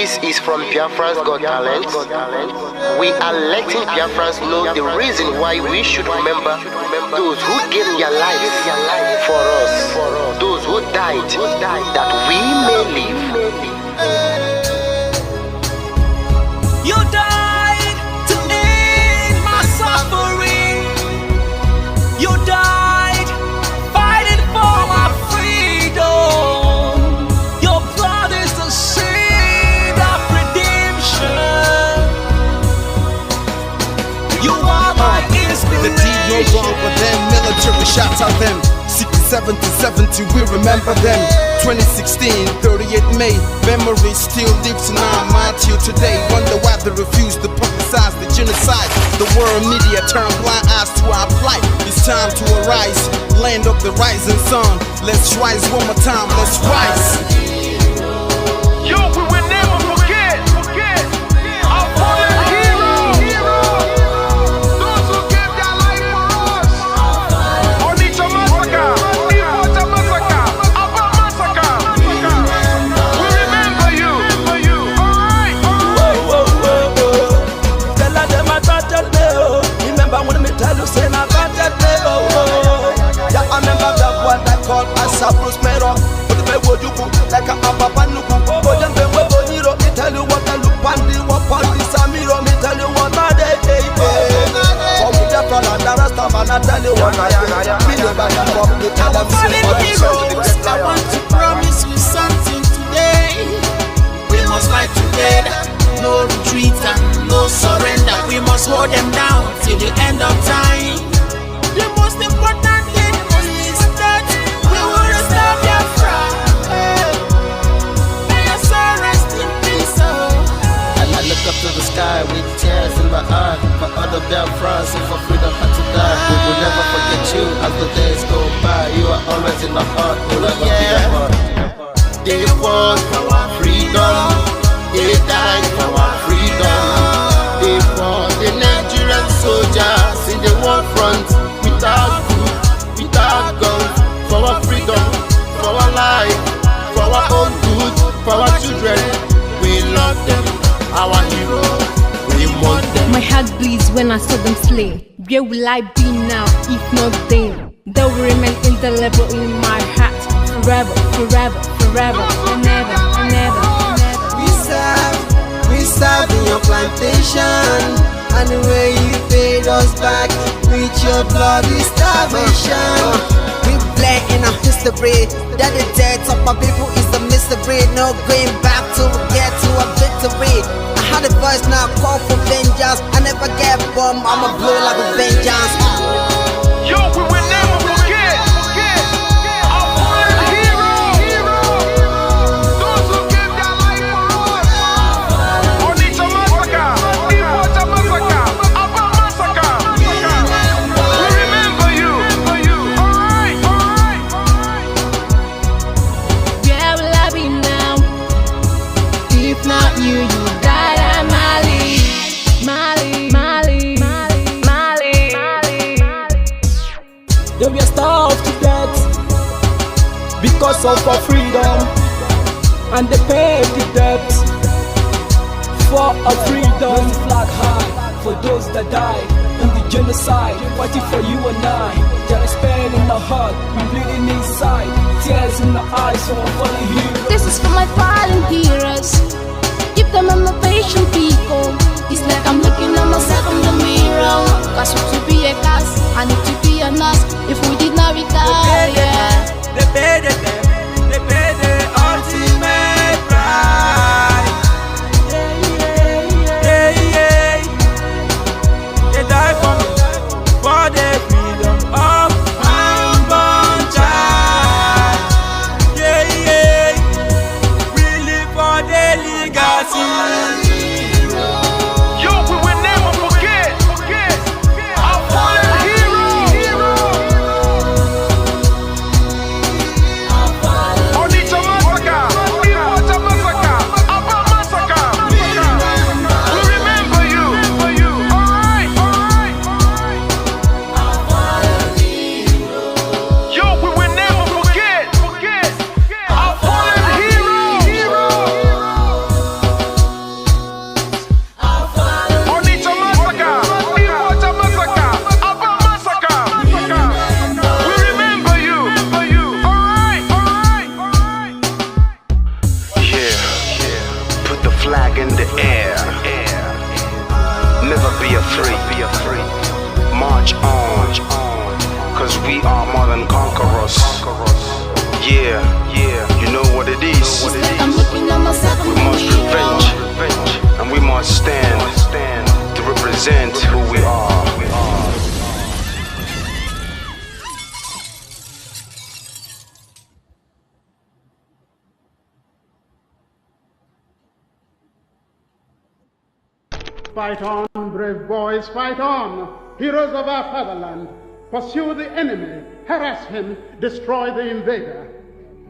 This is from Biafra's Got Talent. We are letting Biafrans know the reason why we should remember those who gave their lives for us, those who died that we may live. You died to end my suffering. You died fighting for my freedom. Your blood is the seed of redemption. You are my inspiration. The deed no wrong for them, military shots at them. 67 to 70, we remember them. 2016, 38 May, memory still lives in our mind till today. Wonder why they refuse to publicize the genocide. The world media turn blind eyes to our plight. It's time to arise, land of the rising sun. Let's rise one more time, let's rise. Yo, we will never forget our fallen heroes. Those who gave their life for us. Onitsha massacre, Ipocha massacre, Aba massacre. We remember you. Alright. Tell them I got that day. Remember when me tell you say I got that day. Yeah, I remember that one that called us a Bruce Mero. Ojukwu like a Abapanuku. But them we boniro. Me tell you what I look pandi, what pandi Samiro. Me tell you what I day. For me the plan and the rest of man I tell you what I do. Me never give up. Me tell them fallen heroes, I want to promise you something today. We must fight together, no retreat and no surrender. We must hold them down till the end of time. The most important thing is that we will restore Biafra. May your soul rest in peace. I look up to the sky with tears in my eyes for other Biafrans and for freedom had to die. We will never forget you as the days go by. You are always in my heart, we'll never be apart. They fought for our freedom, they died for our freedom. They fought the Nigerian soldiers in the war front without food, without guns, for our freedom, for our life, for our own good, for our children. We love them, our heroes, we want them. My heart bleeds when I saw them slain. Where will I be now if not then? They will remain indelible in my heart forever, forever, forever, and ever, and ever, and ever. We serve in your plantation, and the way you paid us back with your bloody starvation. We play in our history that the death of my people is a mystery. No going back to get to a victory. I had a voice now call for vengeance. I never get bomb, I'ma blow like a vengeance. Yo, we will never forget our fallen heroes. Those who gave their life for us. Onitsha massacre, Ipocha massacre, Aba massacre. We remember you. Alright. Where will I be now if not you? You died at Mali. They were starved to death because of our freedom, and they paid the debt for our freedom. Flag high for those that died in the genocide, fighting for you and I. There is pain in the heart, we bleeding inside, tears in the eyes, so I'm following you. This is for my fallen heroes. Give them a motivation, people. It's like I'm looking at myself in the mirror. Cause we to be a cast, I need to be a nurse. If we did not retire, They paid the ultimate price. They died for me, for the freedom of my unborn child. We live for the legacy. Yo, we will never forget our fallen heroes. march on, cause we are more than conquerors. Yeah, you know what it is. I'm looking at myself in We the must mirror. revenge, and we must stand to represent who we are. Fight on, brave boys, fight on, heroes of our fatherland. Pursue the enemy, harass him, destroy the invader.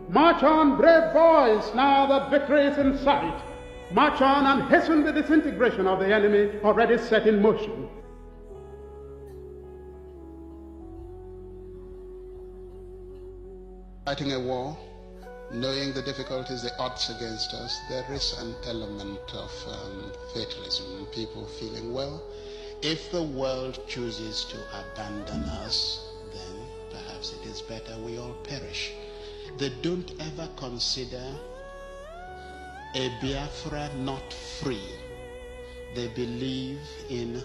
March on, brave boys, now that victory is in sight. March on and hasten the disintegration of the enemy already set in motion. Fighting a war, knowing the difficulties, the odds against us, there is an element of fatalism, people feeling, well, if the world chooses to abandon us, then perhaps it is better we all perish. They don't ever consider a Biafra not free. They believe in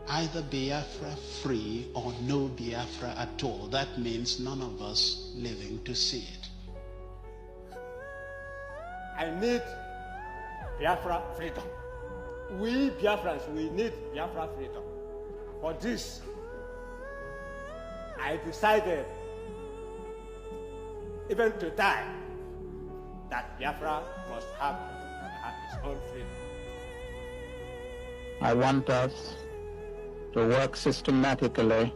either Biafra free or no Biafra at all. That means none of us living to see it. I need Biafra freedom. We Biafrans, we need Biafra freedom. For this, I decided, even to die, that Biafra must have its own freedom. I want us to work systematically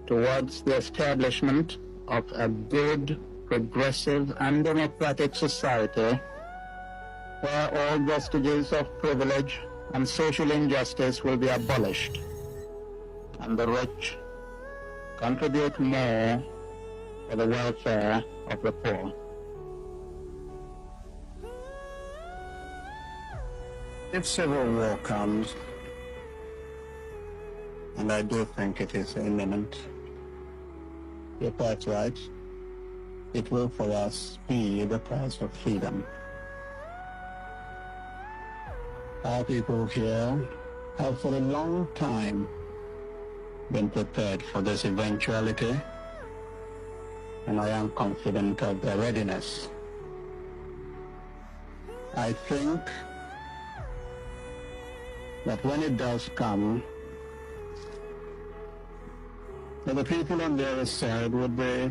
towards the establishment of a good, progressive, and democratic society where all vestiges of privilege and social injustice will be abolished, and the rich contribute more for the welfare of the poor. If civil war comes, and I do think it is imminent, you're quite right, it will for us be the price of freedom. Our people here have for a long time been prepared for this eventuality, and I am confident of their readiness. I think that when it does come, that the people on the other side would be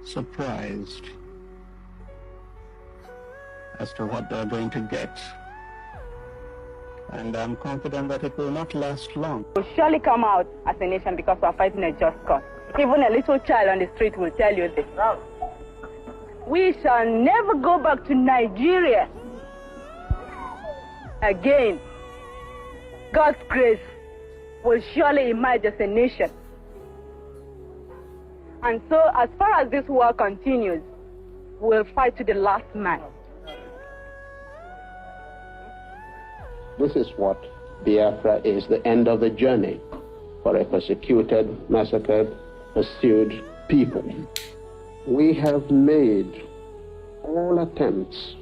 surprised as to what they're going to get. And I'm confident that it will not last long. We'll surely come out as a nation because we're fighting a just cause. Even a little child on the street will tell you this. We shall never go back to Nigeria again. God's grace will surely emerge as a nation. And so, as far as this war continues, we'll fight to the last man. This is what Biafra is, the end of the journey for a persecuted, massacred, pursued people. We have made all attempts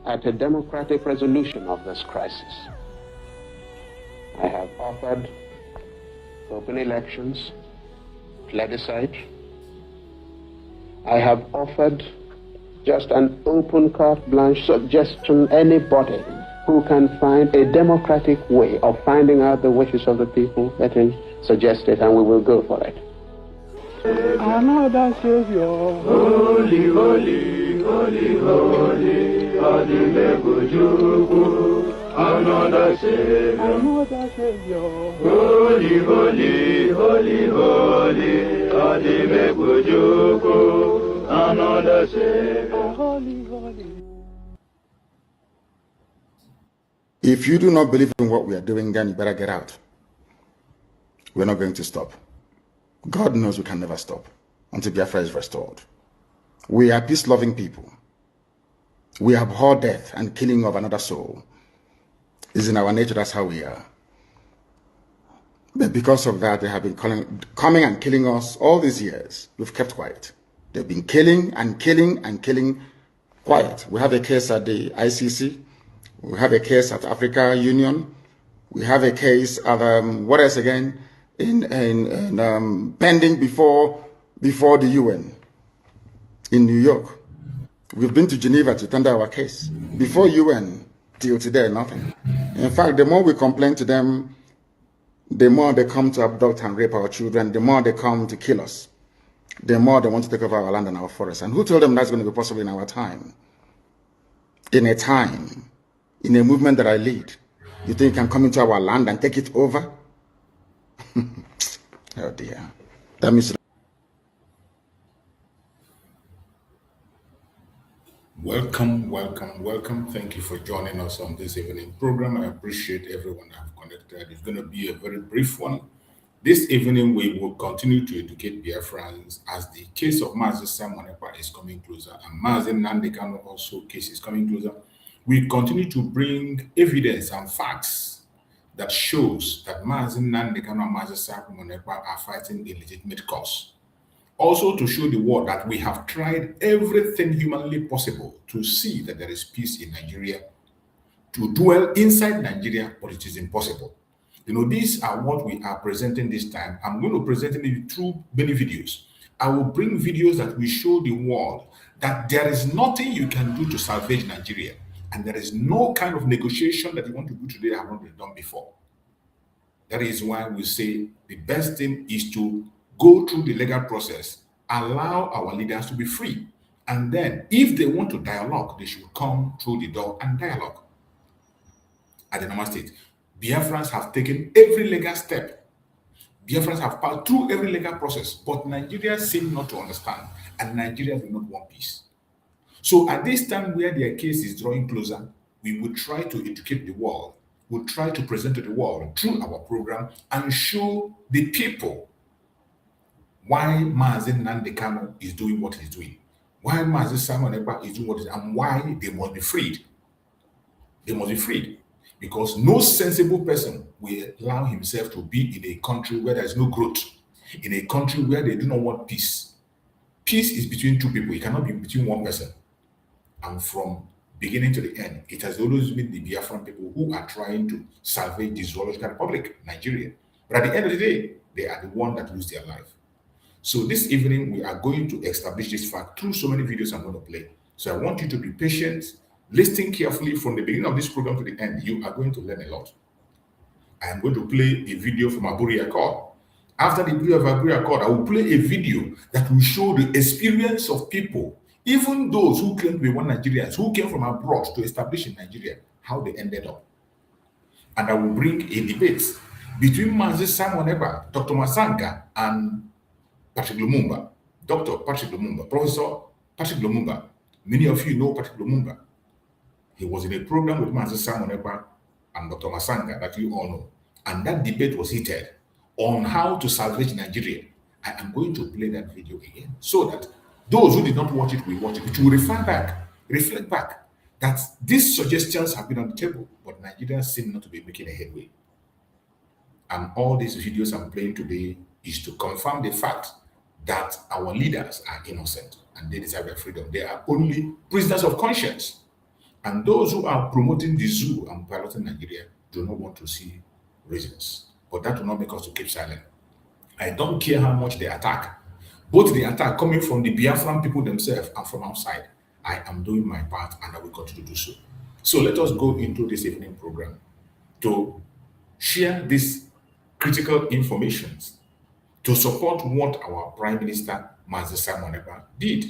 at a democratic resolution of this crisis. I have offered open elections, plebiscite. I have offered just an open carte blanche suggestion, anybody who can find a democratic way of finding out the wishes of the people, let him suggest it and we will go for it. Another Savior. Holy, holy, holy, holy, Odumegwu, Ojukwu. Another Savior. Another Savior. Holy, holy, holy, holy, Odumegwu, Ojukwu. Another Savior. Holy, holy. If you do not believe in what we are doing, then you better get out. We're not going to stop. God knows we can never stop until Biafra is restored. We are peace-loving people. We abhor death and killing of another soul. It's in our nature, that's how we are. But because of that, they have been coming and killing us all these years. We've kept quiet. They've been killing and killing and killing quiet. We have a case at the ICC. We have a case at Africa Union. We have a case at, what else again? pending before the UN in New York. We've been to Geneva to tender our case. Before UN, till today, nothing. In fact, the more we complain to them, the more they come to abduct and rape our children, the more they come to kill us, the more they want to take over our land and our forests. And who told them that's going to be possible in our time? In a movement that I lead. You think you can come into our land and take it over? Oh dear. That means... Welcome. Thank you for joining us on this evening program. I appreciate everyone that have connected. It's going to be a very brief one. This evening, we will continue to educate Biafrans as the case of Mazi Simon Ekpa is coming closer, and Mazi Nnamdi Kanu also case is coming closer. We continue to bring evidence and facts that shows that Mazi Nnamdi Kanu and Mazi Simon Ekpa are fighting a legitimate cause. Also to show the world that we have tried everything humanly possible to see that there is peace in Nigeria, to dwell inside Nigeria, but it is impossible. You know, these are what we are presenting this time. I'm going to present it through many videos. I will bring videos that will show the world that there is nothing you can do to salvage Nigeria, and there is no kind of negotiation that you want to do today that have not been done before. That is why we say the best thing is to go through the legal process, allow our leaders to be free. And then, if they want to dialogue, they should come through the door and dialogue. At the normal state, Biafrans have taken every legal step. Biafrans have passed through every legal process, but Nigerians seem not to understand, and Nigerians do not want peace. So at this time where their case is drawing closer, we will try to educate the world. We'll try to present to the world through our program and show the people why Mazi Nnamdi Kanu is doing what he's doing, why Mazi Simon Ekpa is doing what he's doing, and why they must be freed. They must be freed. Because no sensible person will allow himself to be in a country where there is no growth, in a country where they do not want peace. Peace is between two people. It cannot be between one person. And from beginning to the end, it has always been the Biafran people who are trying to salvage the Zoological Republic, Nigeria. But at the end of the day, they are the ones that lose their life. So this evening, we are going to establish this fact through so many videos I'm going to play. So I want you to be patient, listen carefully from the beginning of this program to the end. You are going to learn a lot. I am going to play a video from Aguiyi Accord. After the video of Aguiyi Accord, I will play a video that will show the experience of people, even those who claim to be one Nigerians, who came from abroad to establish in Nigeria, how they ended up. And I will bring a debate between Mazi Simon Ekpa, Dr. Masanga, and Patrick Lumumba, Dr. Patrick Lumumba, Professor Patrick Lumumba. Many of you know Patrick Lumumba. He was in a program with Mazi Simon Ekpa and Dr. Masanga that you all know. And that debate was heated on how to salvage Nigeria. I am going to play that video again so that those who did not watch it will watch it. It will reflect back that these suggestions have been on the table, but Nigerians seem not to be making a headway. And all these videos I'm playing today is to confirm the fact that our leaders are innocent and they deserve their freedom. They are only prisoners of conscience. And those who are promoting the zoo and piloting Nigeria do not want to see reasons. But that will not make us to keep silent. I don't care how much they attack. Both the attack coming from the Biafran people themselves and from outside. I am doing my part and I will continue to do so. So let us go into this evening program to share these critical information to support what our Prime Minister Mazi Simon Ekpa did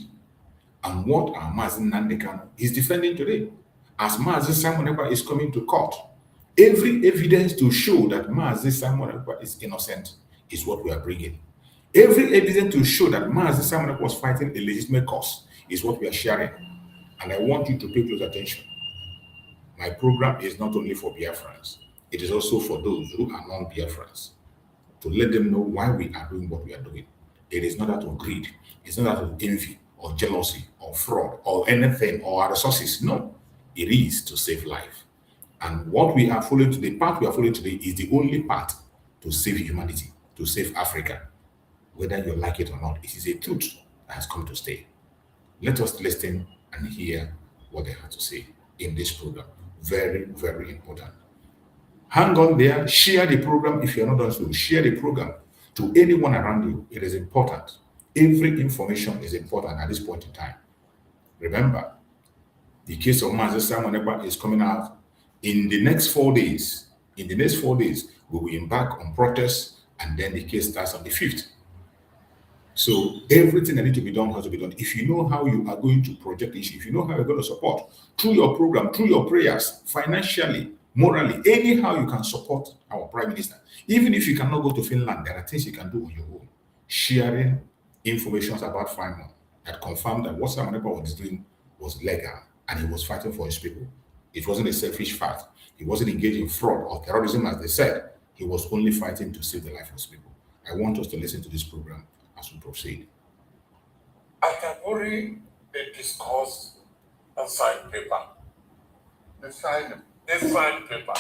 and what our Mazi Nnamdi Kanu is defending today. As Mazi Simon Ekpa is coming to court, every evidence to show that Mazi Simon Ekpa is innocent is what we are bringing. Every evidence to show that Mazi Simon Ekpa was fighting a legitimate cause is what we are sharing. And I want you to pay close attention. My program is not only for Biafrans, it is also for those who are non-Biafrans, to let them know why we are doing what we are doing. It is not out of greed, it's not out of envy or jealousy or fraud or anything or our resources. No, it is to save life. And what we are following today, the path we are following today is the only path to save humanity, to save Africa. Whether you like it or not, it is a truth that has come to stay. Let us listen and hear what they have to say in this program. Very, very important. Hang on there, share the program if you're not done so. Share the program to anyone around you. It is important. Every information is important at this point in time. Remember, the case of Mazi Simon Ekpa is coming out in the next 4 days. In the next 4 days, we will embark on protests, and then the case starts on the 5th. So everything that needs to be done has to be done. If you know how you are going to project the issue, if you know how you're going to support through your program, through your prayers, financially, morally, anyhow you can support our Prime Minister. Even if you cannot go to Finland, there are things you can do on your own. Sharing information about Finland that confirmed that what Simon Ekpa was doing was legal and he was fighting for his people. It wasn't a selfish fact. He wasn't engaged in fraud or terrorism, as they said. He was only fighting to save the life of his people. I want us to listen to this program as we proceed. At Aburi, they discussed a signed paper. They signed paper.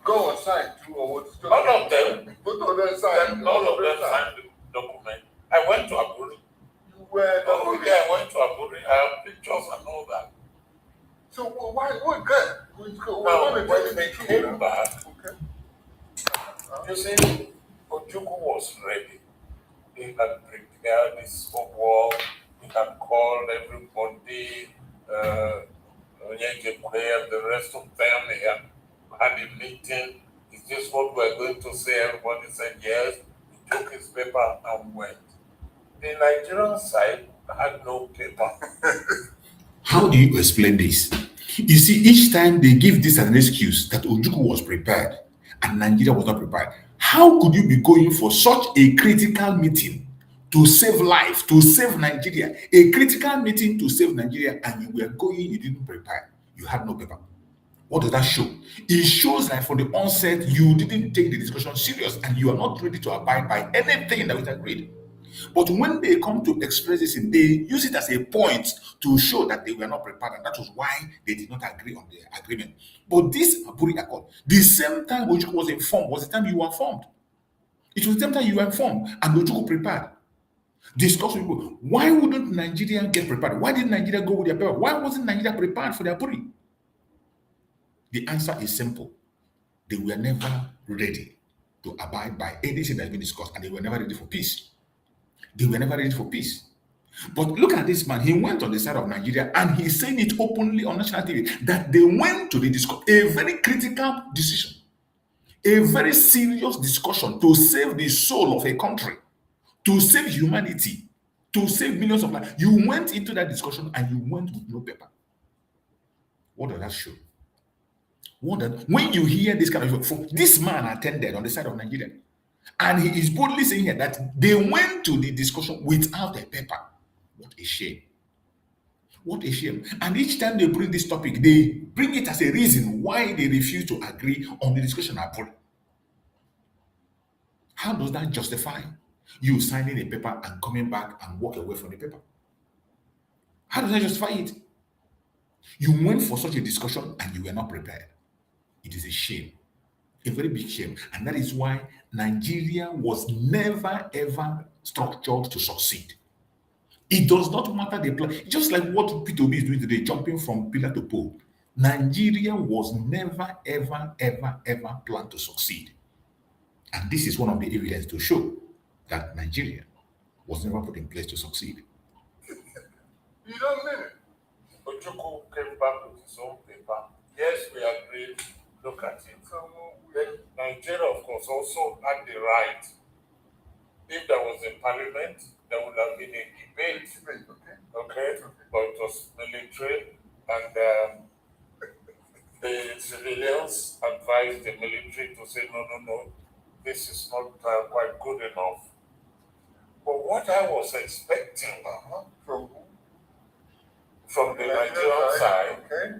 Go and sign too, or what's none of them. None of them signed the document. I went to Aburi. You were I went to Aburi. I have pictures and all that. So why good? Now, when they came back, you see, Ojukwu was ready. He had prepared his war. He had called everybody, and the rest of them. He had a meeting. Is this what we're going to say? Everybody said yes. He took his paper and went. The Nigerian side had no paper. How do you explain this? You see, each time they give this as an excuse that Ojukwu was prepared and Nigeria was not prepared. How could you be going for such a critical meeting to save life, to save Nigeria? A critical meeting to save Nigeria, and you were going, you didn't prepare. You had no paper. What does that show? It shows that from the onset, you didn't take the discussion serious and you are not ready to abide by anything that was agreed. But when they come to express this, they use it as a point to show that they were not prepared, and that was why they did not agree on the agreement. But this Aburi Accord, the same time Ojukwu was informed, was the time you were informed. It was the same time you were informed, and Ojukwu prepared. Discuss with people. Why wouldn't Nigeria get prepared? Why didn't Nigeria go with their paper? Why wasn't Nigeria prepared for their Aburi? The answer is simple. They were never ready to abide by anything that has been discussed, and they were never ready for peace. They were never ready for peace. But look at this man. He went on the side of Nigeria and he's saying it openly on national TV that they went to the discussion, a very critical decision, a very serious discussion to save the soul of a country, to save humanity, to save millions of lives. You went into that discussion and you went with no paper. What does that show? When you hear this kind of, this man attended on the side of Nigeria. And he is boldly saying here that they went to the discussion without a paper. What a shame. What a shame. And each time they bring this topic, they bring it as a reason why they refuse to agree on the discussion at all. How does that justify you signing a paper and coming back and walk away from the paper? How does that justify it? You went for such a discussion and you were not prepared. It is a shame. A very big shame. And that is why Nigeria was never ever structured to succeed. It does not matter the plan. Just like what Peter Obi is doing today, jumping from pillar to pole. Nigeria was never ever planned to succeed. And this is one of the evidence to show that Nigeria was never put in place to succeed. You don't mean it. Ojukwu came back with his own paper. Yes, we agreed. Look at it. Then Nigeria, of course, also had the right. If there was a parliament, there would have been a debate. Okay? But it was military, and the civilians advised the military to say, no, this is not quite good enough. But what I was expecting from the Nigerian side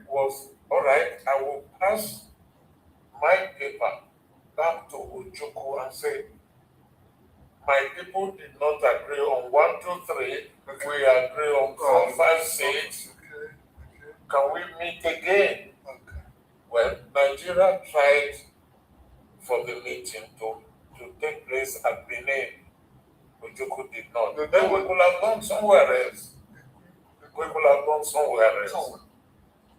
was, all right, I will pass my paper back to Ojukwu and say, my people did not agree on 1, 2, 3. We agree on 4, 5, 6. Can we meet again? Well, Nigeria tried for the meeting to take place at Benin. Ojukwu did not. Then we could have gone somewhere else.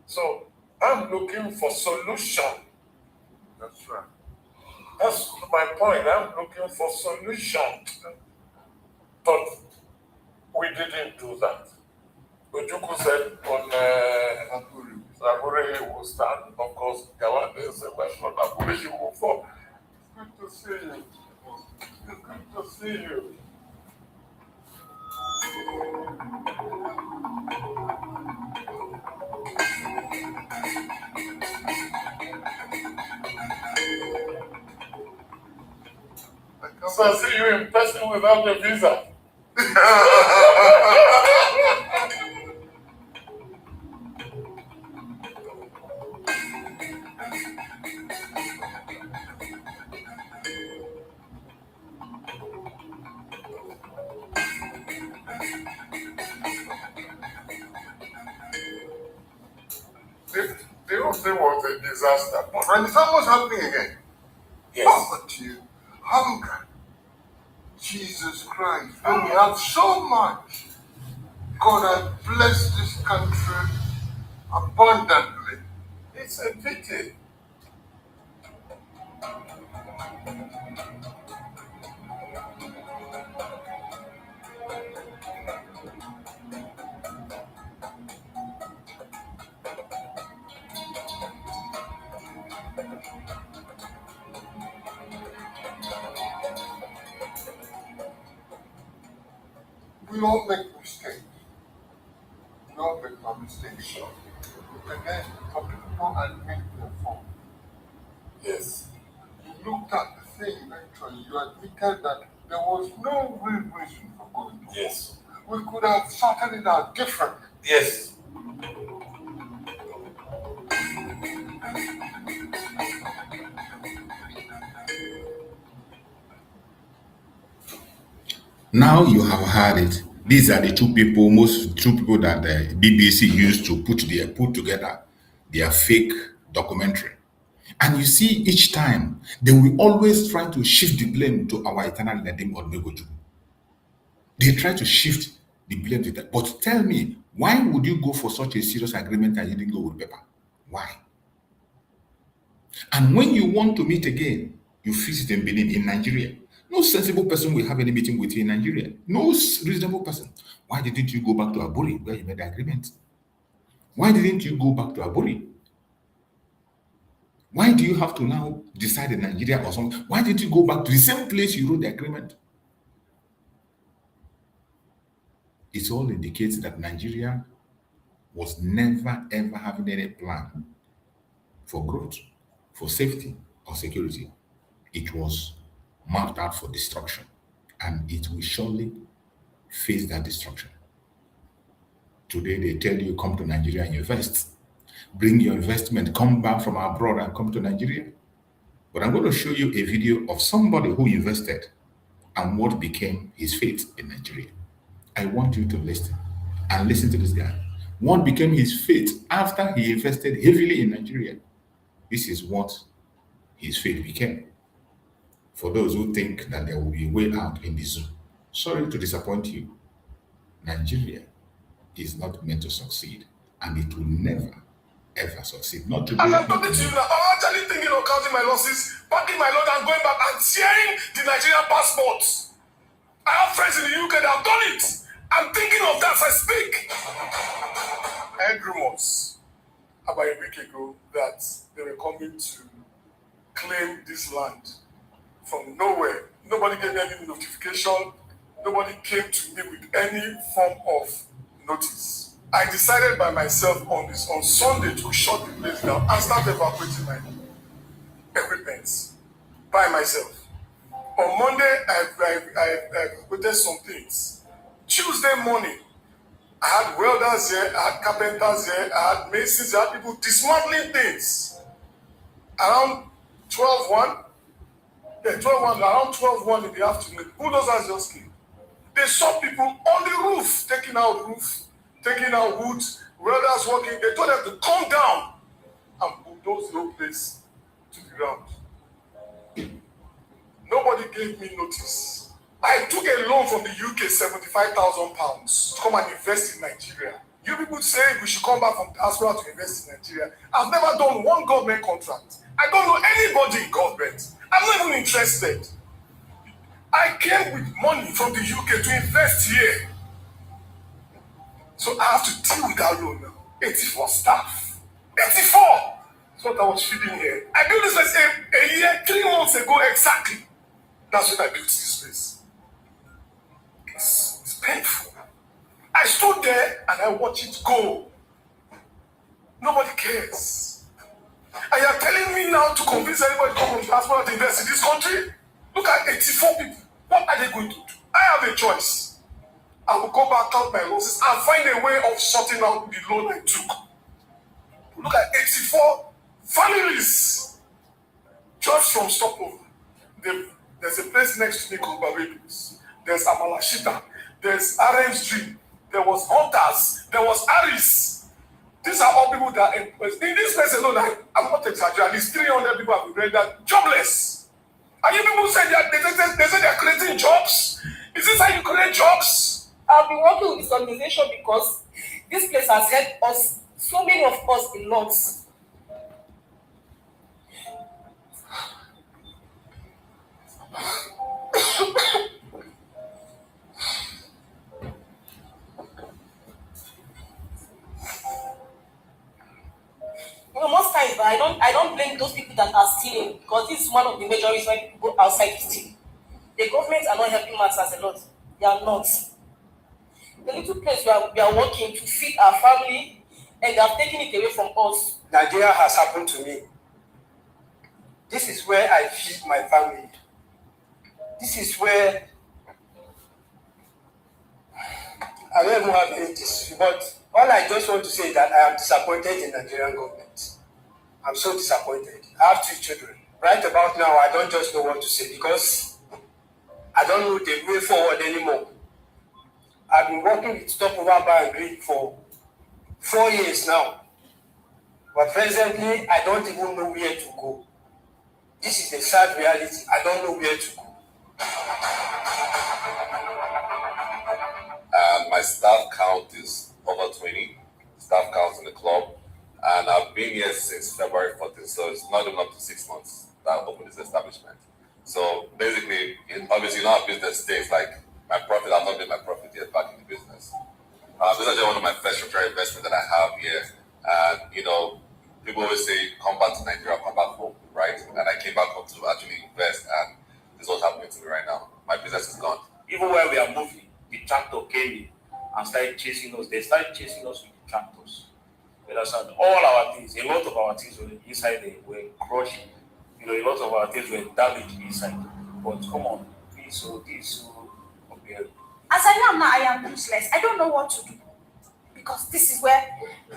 So I'm looking for solution That's right. That's my point. I'm looking for solutions. But we didn't do that. Ojukwu said on Zaburi will stand. Of course, Gawan is a question on Zaburi you will fall. Good to see you. It's good to see you. So I see you in person without a visa. The whole thing was a disaster. And it's almost happening again. Yes. Poverty, hunger. Jesus Christ, when we have so much, God has blessed this country abundantly. It's a pity. We all make mistakes. We all make our mistakes. And then some people admit their fault. Yes. You looked at the thing eventually, you admitted that there was no real reason for going to Yes. war. We could have sorted it out differently. Yes. Now you have heard it. These are the two people that the BBC used to put together their fake documentary. And you see, each time they will always try to shift the blame to our eternal leader, Odumegwu. They try to shift the blame to that. But tell me, why would you go for such a serious agreement and you didn't go with paper? Why? And when you want to meet again, you fix it in Benin, in Nigeria. No sensible person will have any meeting with you in Nigeria. No reasonable person. Why didn't you go back to Aburi where you made the agreement? Why didn't you go back to Aburi? Why do you have to now decide in Nigeria or something? Why didn't you go back to the same place you wrote the agreement? It all indicates that Nigeria was never ever having any plan for growth, for safety or security. It was mapped out for destruction, and it will surely face that destruction. Today they tell you come to Nigeria and invest. Bring your investment, come back from abroad and come to Nigeria. But I'm going to show you a video of somebody who invested and what became his fate in Nigeria. I want you to listen and listen to this guy. What became his fate after he invested heavily in Nigeria? This is what his fate became. For those who think that there will be a way out in the zoo, sorry to disappoint you. Nigeria is not meant to succeed, and it will never, ever succeed. Not today. And I'm talking to you now. I'm actually thinking of counting my losses, packing my load, and going back and sharing the Nigerian passports. I have friends in the UK that have done it. I'm thinking of that as I speak. I heard rumors about a week ago that they were coming to claim this land from nowhere. Nobody gave me any notification. Nobody came to me with any form of notice. I decided by myself on Sunday to shut the place down and start evacuating my equipment by myself. On Monday, I evacuated some things. Tuesday morning, I had welders here, I had carpenters here, I had masons, I had people dismantling things. Around 12:01, around 12:01 in the afternoon, bulldozers just came. They saw people on the roof, taking out wood, welders working. They told them to come down and bulldoze the whole place to the ground. Nobody gave me notice. I took a loan from the UK, £75,000, to come and invest in Nigeria. You people say we should come back from diaspora to invest in Nigeria. I've never done one government contract. I don't know anybody in government. I'm not even interested. I came with money from the UK to invest here. So I have to deal with that loan now. 84 staff. 84! That's what I was feeding here. I built this place a year, 3 months ago exactly. That's when I built this place. It's painful. I stood there and I watched it go. Nobody cares. And you're telling me now to convince anybody to come from diaspora to invest in this country? Look at 84 people. What are they going to do? I have a choice. I will go back out my losses and find a way of sorting out the loan I took. Look at 84 families just from stopover. There's a place next to me called Barbados. There's Amalashita. There's RM's. There was Hunters. There was Aris. These are all people that are in this place alone. I'm not exaggerating. At least 300 people have been rendered jobless. And you people say they say they're creating jobs. Is this how you create jobs? I've been working with this organization because this place has helped us, so many of us, a lot. Most times, but I don't blame those people that are stealing, because this is one of the major reasons why people go outside to steal. The government are not helping matters a lot. They are not. The little place where we are working to feed our family, and they have taken it away from us. Nigeria has happened to me. This is where I feed my family. This is where I don't even have any this, but all I just want to say is that I am disappointed in the Nigerian government. I'm so disappointed. I have 2 children. Right about now, I don't just know what to say because I don't know the way forward anymore. I've been working with Stopover Bar and Grill for 4 years now. But presently, I don't even know where to go. This is the sad reality. I don't know where to go. My staff count is over 20 staff counts in the club, and I've been here since February 14th, so it's not even up to 6 months that I opened this establishment. So basically, obviously, you know how business stays. Like my profit, I've not made my profit yet back in the business. This is actually one of my first structural investments that I have here. And you know, people always say, "Come back to Nigeria, come back home," right? And I came back home to actually invest, and this is what's happening to me right now. My business is gone. Even where we are moving, the tractor came in and started chasing us. They started chasing us with the tractors. You understand? All our things, a lot of our things were inside, they were crushed. You know, a lot of our things were damaged inside. But come on, this okay. As I am now, I am useless. I don't know what to do. Because this is where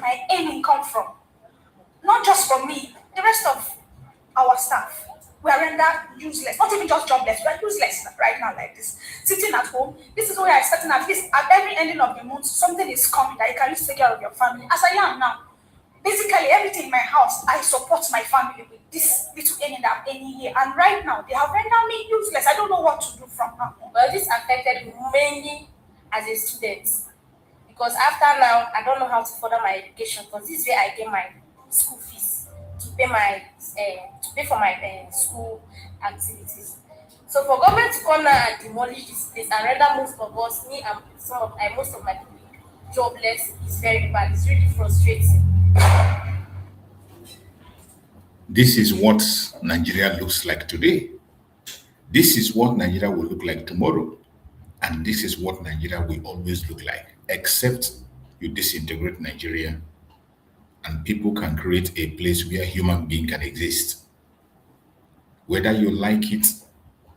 my aiming comes from. Not just for me, the rest of our staff. We are rendered useless, not even just jobless, we are useless right now like this. Sitting at home, this is where I starting at least at every ending of the month, something is coming that you can use to take care of your family. As I am now, basically everything in my house, I support my family with this little earning that I'm earning here. And right now, they have rendered me useless. I don't know what to do from now. Well, this affected me mainly as a student. Because after now, I don't know how to further my education, because this is where I get my school fees to pay for my school activities. So for government to come now and demolish this place and render most of us, me and most of my people jobless, is very bad. It's really frustrating. This is what Nigeria looks like today. This is what Nigeria will look like tomorrow. And this is what Nigeria will always look like, except you disintegrate Nigeria and people can create a place where human being can exist. Whether you like it,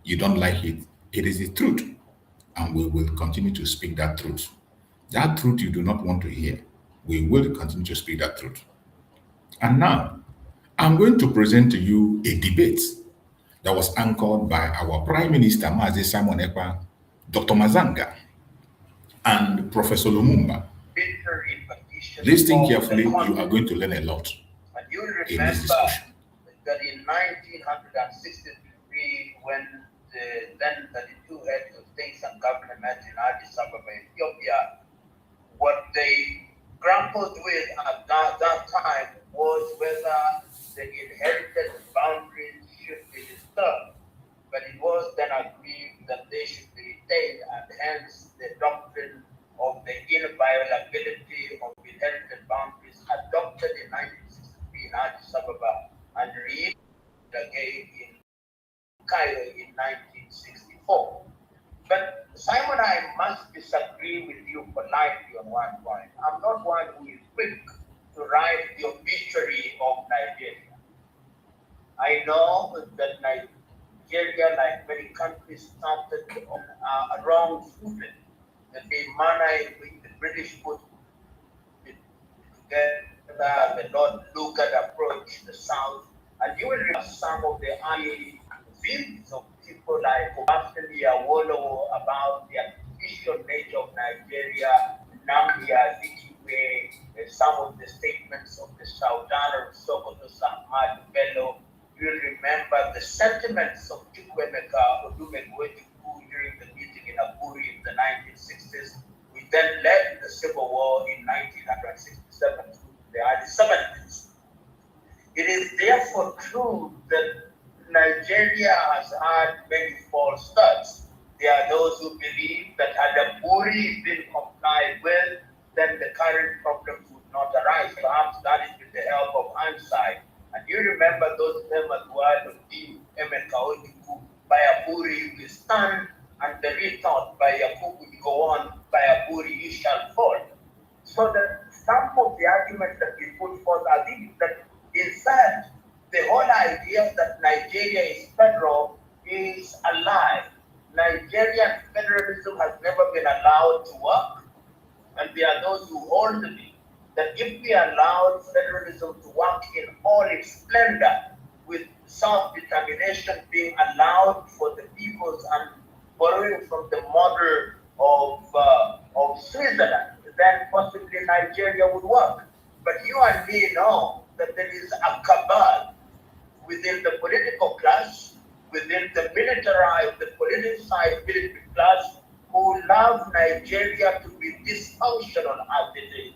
you don't like it, it is the truth. And we will continue to speak that truth. That truth you do not want to hear, we will continue to speak that truth. And now, I'm going to present to you a debate that was anchored by our Prime Minister, Mazi Simon Ekpa, Dr. Mazanga, and Professor Lumumba. Listen carefully, you are going to learn a lot in this discussion. That in 1963, when the then 32 heads of states and government met in Addis Ababa, Ethiopia, what they grappled with at that time was whether the inherited state, and hence the doctrine of the inviolability of inherited boundaries adopted in 1963 in Addis Ababa and reiterated again in Cairo in 1964. But Simon, I must disagree with you politely on one point. I'm not one who is quick to write the obituary of Nigeria. I know that Nigeria, like many countries, started on a wrong footing. The manner in which the British put it together, the Lord Lugard approach the South, and you will remember some of the early views of people like Aguiyi-Ironsi about the artificial nature of Nigeria, Nnamdi, Aguiyi-Ironsi, some of the statements of the Sultan of Sokoto, Ahmad Bello. You will remember the sentiments of Chukwuemeka, Odumegwu, Ojukwu during the meeting in Aburi in the 1960s. We then led the Civil War in 1967 to the early 70s. It is therefore true that Nigeria has had many false starts. There are those who believe that had Aburi been complied with, then the current problems would not arise. Perhaps that is with the help of hindsight. And you remember those famous words of Ojukwu, by Aburi we stand, and the retort by Yakubu you go on, by Aburi you shall fall. So that some of the arguments that we put forth are these, that in fact, the whole idea that Nigeria is federal is a lie. Nigerian federalism has never been allowed to work, and there are those who hold the view that if we allowed federalism to work in all its splendor, with self-determination being allowed for the peoples and borrowing from the model of Switzerland, then possibly Nigeria would work. But you and me know that there is a cabal within the political class, within the militarized, the politicized military class, who love Nigeria to be dysfunctional as it is.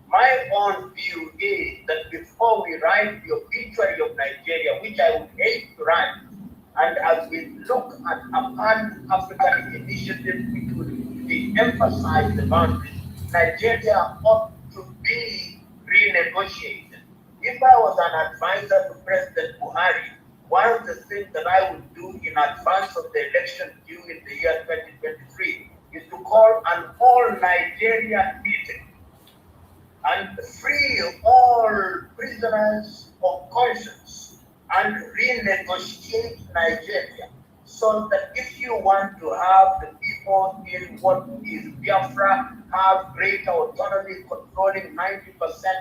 My own view is that before we write the obituary of Nigeria, which I would hate to write, and as we look at a pan-African initiative which would de-emphasize the boundaries, Nigeria ought to be renegotiated. If I was an advisor to President Buhari, one of the things that I would do in advance of the election due in the year 2023 is to call an all-Nigerian meeting and free all prisoners of conscience and renegotiate Nigeria, so that if you want to have the people in what is Biafra have greater autonomy, controlling 90%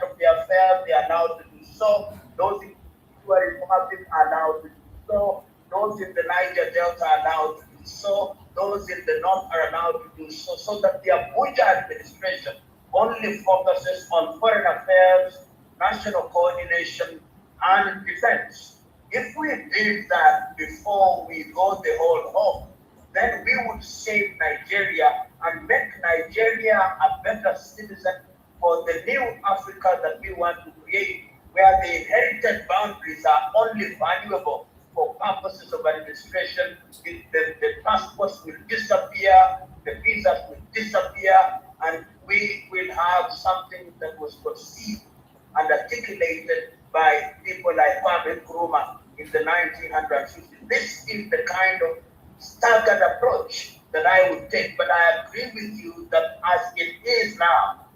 of their affairs, they are allowed to do so. Those who are republic are allowed to do so. Those in the Niger Delta are allowed to do so. Those in the north are allowed to do so, so that the Abuja administration only focuses on foreign affairs, national coordination, and defense. If we did that before we go the whole hog, then we would save Nigeria and make Nigeria a better citizen for the new Africa that we want to create, where the inherited boundaries are only valuable for purposes of administration. The passports will disappear, the visas will disappear, and we will have something that was conceived and articulated by people like Kwame Nkrumah in the 1950s. This is the kind of staggered approach that I would take, but I agree with you that as it is now,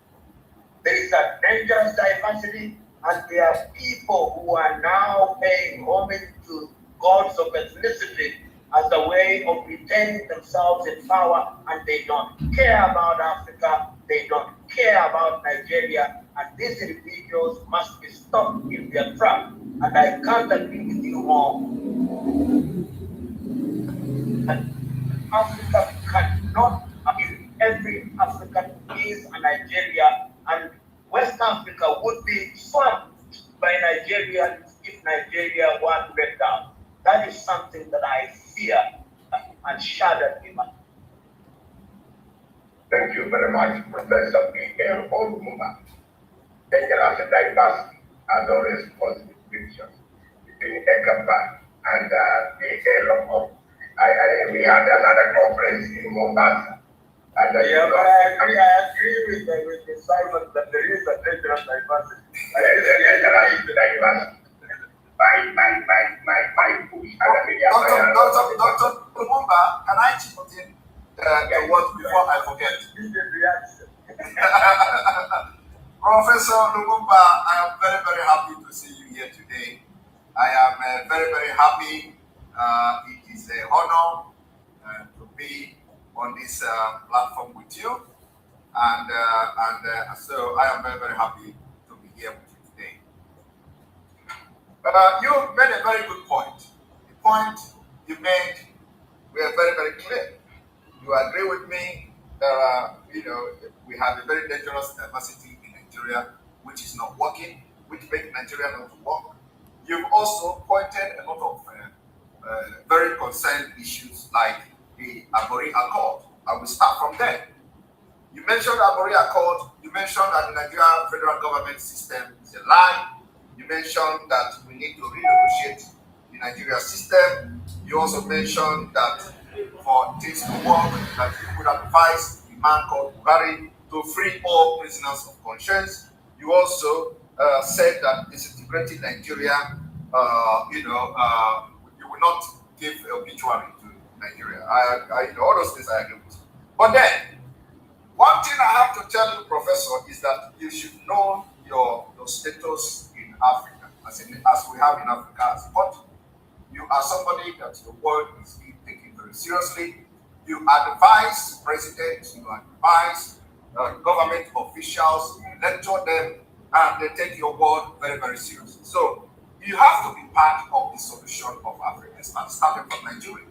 there is a dangerous diversity, and there are people who are now paying homage to gods of ethnicity as a way of retaining themselves in power, and they don't care about Africa, they don't care about Nigeria, and these individuals must be stopped in their trap. And I can't agree with you more. Africa cannot, every African is a Nigeria, and West Africa would be swamped by Nigeria if Nigeria were to break down. That is something that I fear and shudder in my. Thank you very much, Professor P.L. Olumuma. Taking us a diversity and always positive pictures between Ekpa and the L of We had another conference in Mombasa. And yeah, but I agree with Simon that there is a dangerous diversity. There is a dangerous diversity. My push. Dr. Lumumba, can I put in the word before I forget? Professor Lumumba, I am very, very happy to see you here today. I am very, very happy. It is an honor to be on this platform with you. And so I am very, very happy to be here with you today. You made a very good point. The point you made were very, very clear. You agree with me that, we have a very dangerous diversity in Nigeria, which is not working, which makes Nigeria not to work. You've also pointed a lot of very concerned issues like the Abori Accord. I will start from there. You mentioned Abori Accord. You mentioned that the Nigerian federal government system is a lie. You mentioned that we need to renegotiate the Nigeria system. You also mentioned that for things to work, that you would advise the man called Buhari to free all prisoners of conscience. You also said that disintegrating Nigeria, you will not give obituary to Nigeria. All those things I agree with. But then, one thing I have to tell you, Professor, is that you should know your status in Africa, as we have in Africa as a country. You are somebody that your word is being taken very seriously. You advise presidents, you advise government officials, you lecture them, and they take your word very, very seriously. So you have to be part of the solution of Africa, starting from Nigeria.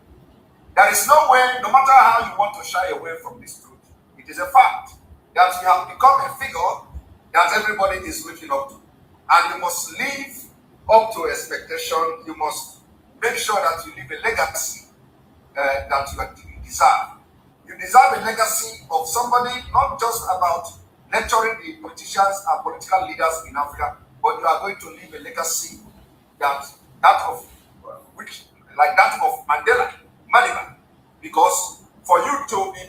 There is no way, no matter how you want to shy away from this truth, it is a fact that you have become a figure that everybody is looking up to. And you must live up to expectation. You must make sure that you leave a legacy that you deserve. You deserve a legacy of somebody, not just about lecturing the politicians and political leaders in Africa, but you are going to leave a legacy that of Mandela, because for you to be,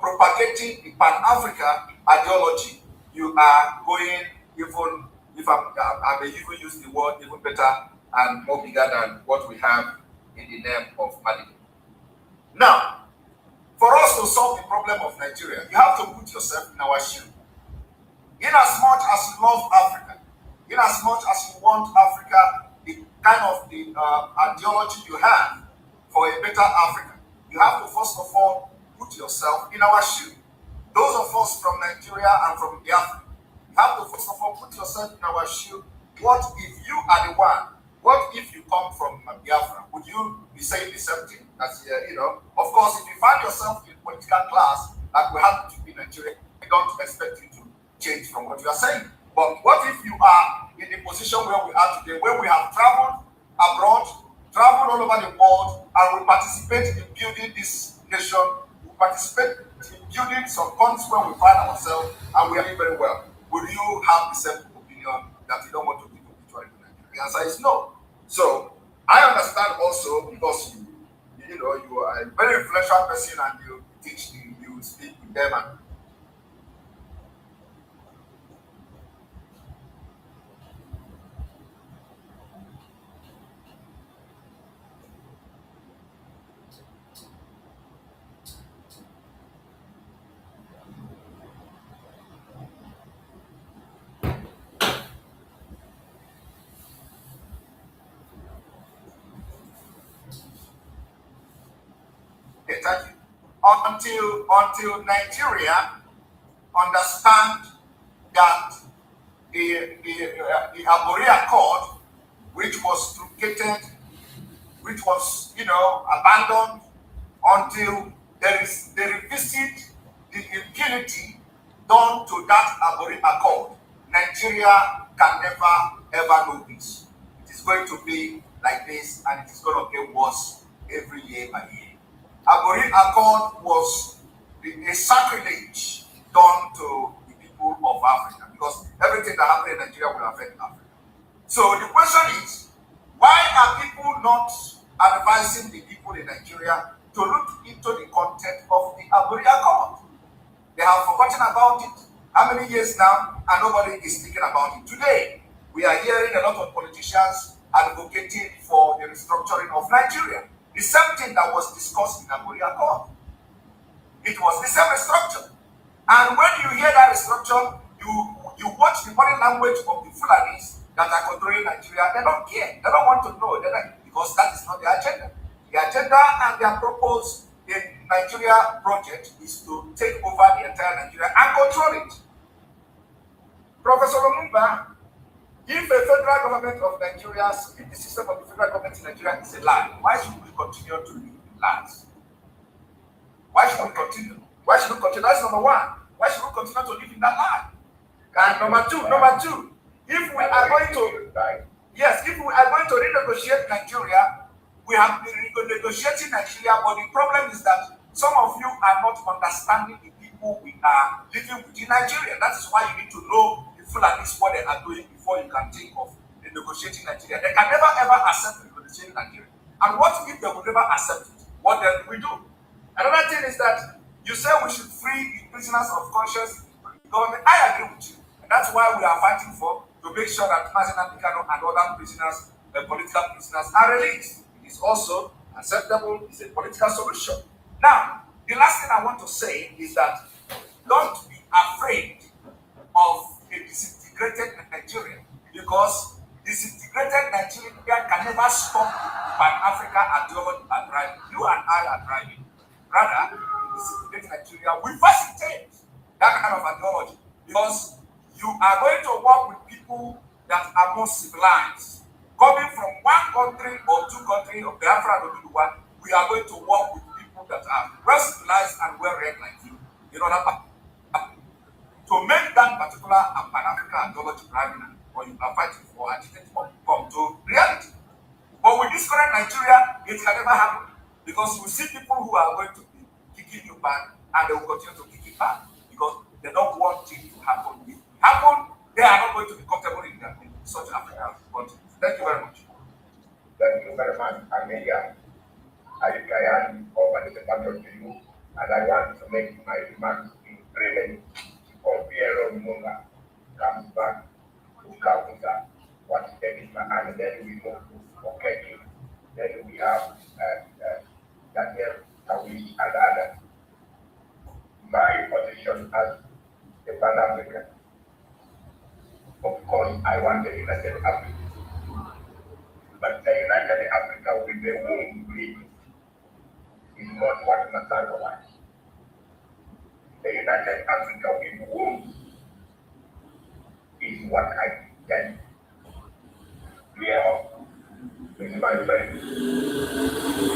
propagating the Pan-Africa ideology, you are going even, if I may even use the word even better and more bigger than what we have in the name of Mali. Now, for us to solve the problem of Nigeria, you have to put yourself in our shoe. In as much as you love Africa, in as much as you want Africa, the kind of ideology you have for a better Africa, you have to first of all put yourself in our shoe. Those of us from Nigeria and from Biafra, you have to first of all put yourself in our shoe. What if you are the one? What if you come from Biafra? Would you be saying the same thing? As of course, if you find yourself in political class, like we have to be in Nigeria, we don't expect you to change from what you are saying. But what if you are in the position where we are today, where we have traveled abroad, traveled all over the world, and we participate in building this nation, we participate in building some countries where we find ourselves, and we are doing very well. Will you have the same opinion that you don't want to give obituary to Nigeria? The answer is no. So I understand also, because you are a very influential person and you teach, you speak with them, and thank you. Until Nigeria understand that the Abori Accord, which was truncated, which was abandoned, until they revisit the impunity done to that Abori Accord, Nigeria can never ever know peace. It is going to be like this, and it is going to get worse every year by year. Abori Accord was a sacrilege done to the people of Africa, because everything that happened in Nigeria will affect Africa. So the question is, why are people not advising the people in Nigeria to look into the content of the Aguiyi Accord. They have forgotten about it. How many years now? And nobody is thinking about it. Today, we are hearing a lot of politicians advocating for the restructuring of Nigeria. The same thing that was discussed in the Aguiyi Accord. It was the same restructure. And when you hear that restructure, you watch the body language of the Fulanis that are controlling Nigeria. They don't care. They don't want to know. Because that is not their agenda. The agenda and their purpose in Nigeria project is to take over the entire Nigeria and control it. Professor Lumumba, if a federal government of Nigeria, if the system of the federal government in Nigeria is a lie, why should we continue to live in lies? Why should we continue? Why should we continue? That's number one. Why should we continue to live in that lie? And number two, if we are going to renegotiate Nigeria, we have been renegotiating Nigeria, but the problem is that some of you are not understanding the people we are living with in Nigeria. That is why you need to know the Fulanis what they are doing before you can think of renegotiating Nigeria. They can never ever accept renegotiating Nigeria. And what if they will never accept it? What then we do? Another thing is that you say we should free the prisoners of conscience government. I agree with you. And that's why we are fighting for to make sure that Nnamdi Kanu and other prisoners, political prisoners, are released. It is also acceptable. It's a political solution. Now, the last thing I want to say is that don't be afraid of a disintegrated Nigeria, because disintegrated Nigeria can never stop Pan-Africa ideology and driving. You and I are driving. Rather, disintegrated Nigeria will facilitate that kind of ideology, because you are going to work with people that are more civilized. Coming from one country or two countries of Biafra or Ojukwu, we are going to work with people that are well civilized and well read like you. In order to make that particular Pan-African ideology driving, or you are fighting for agitating come to reality. But with this current Nigeria, it can never happen, because you will see people who are going to be kicking you back, and they will continue to kick you back, because they don't want it to happen. If it happen, they are not going to be comfortable in such African countries. Thank you very much. Thank you very much, Amelia. I can over the battle to you, and I want to make my remarks in 3 minutes. Piero Munga comes back to counter what Ekpa, and then we move to Okeke. Then we have Daniel, Awish, and others. My position as a Pan-African, of course, I want the United Africa. But the United Africa with the womb bleeding is not what Massago wants. The United Africa with womb is what I get. Clear up with my friend.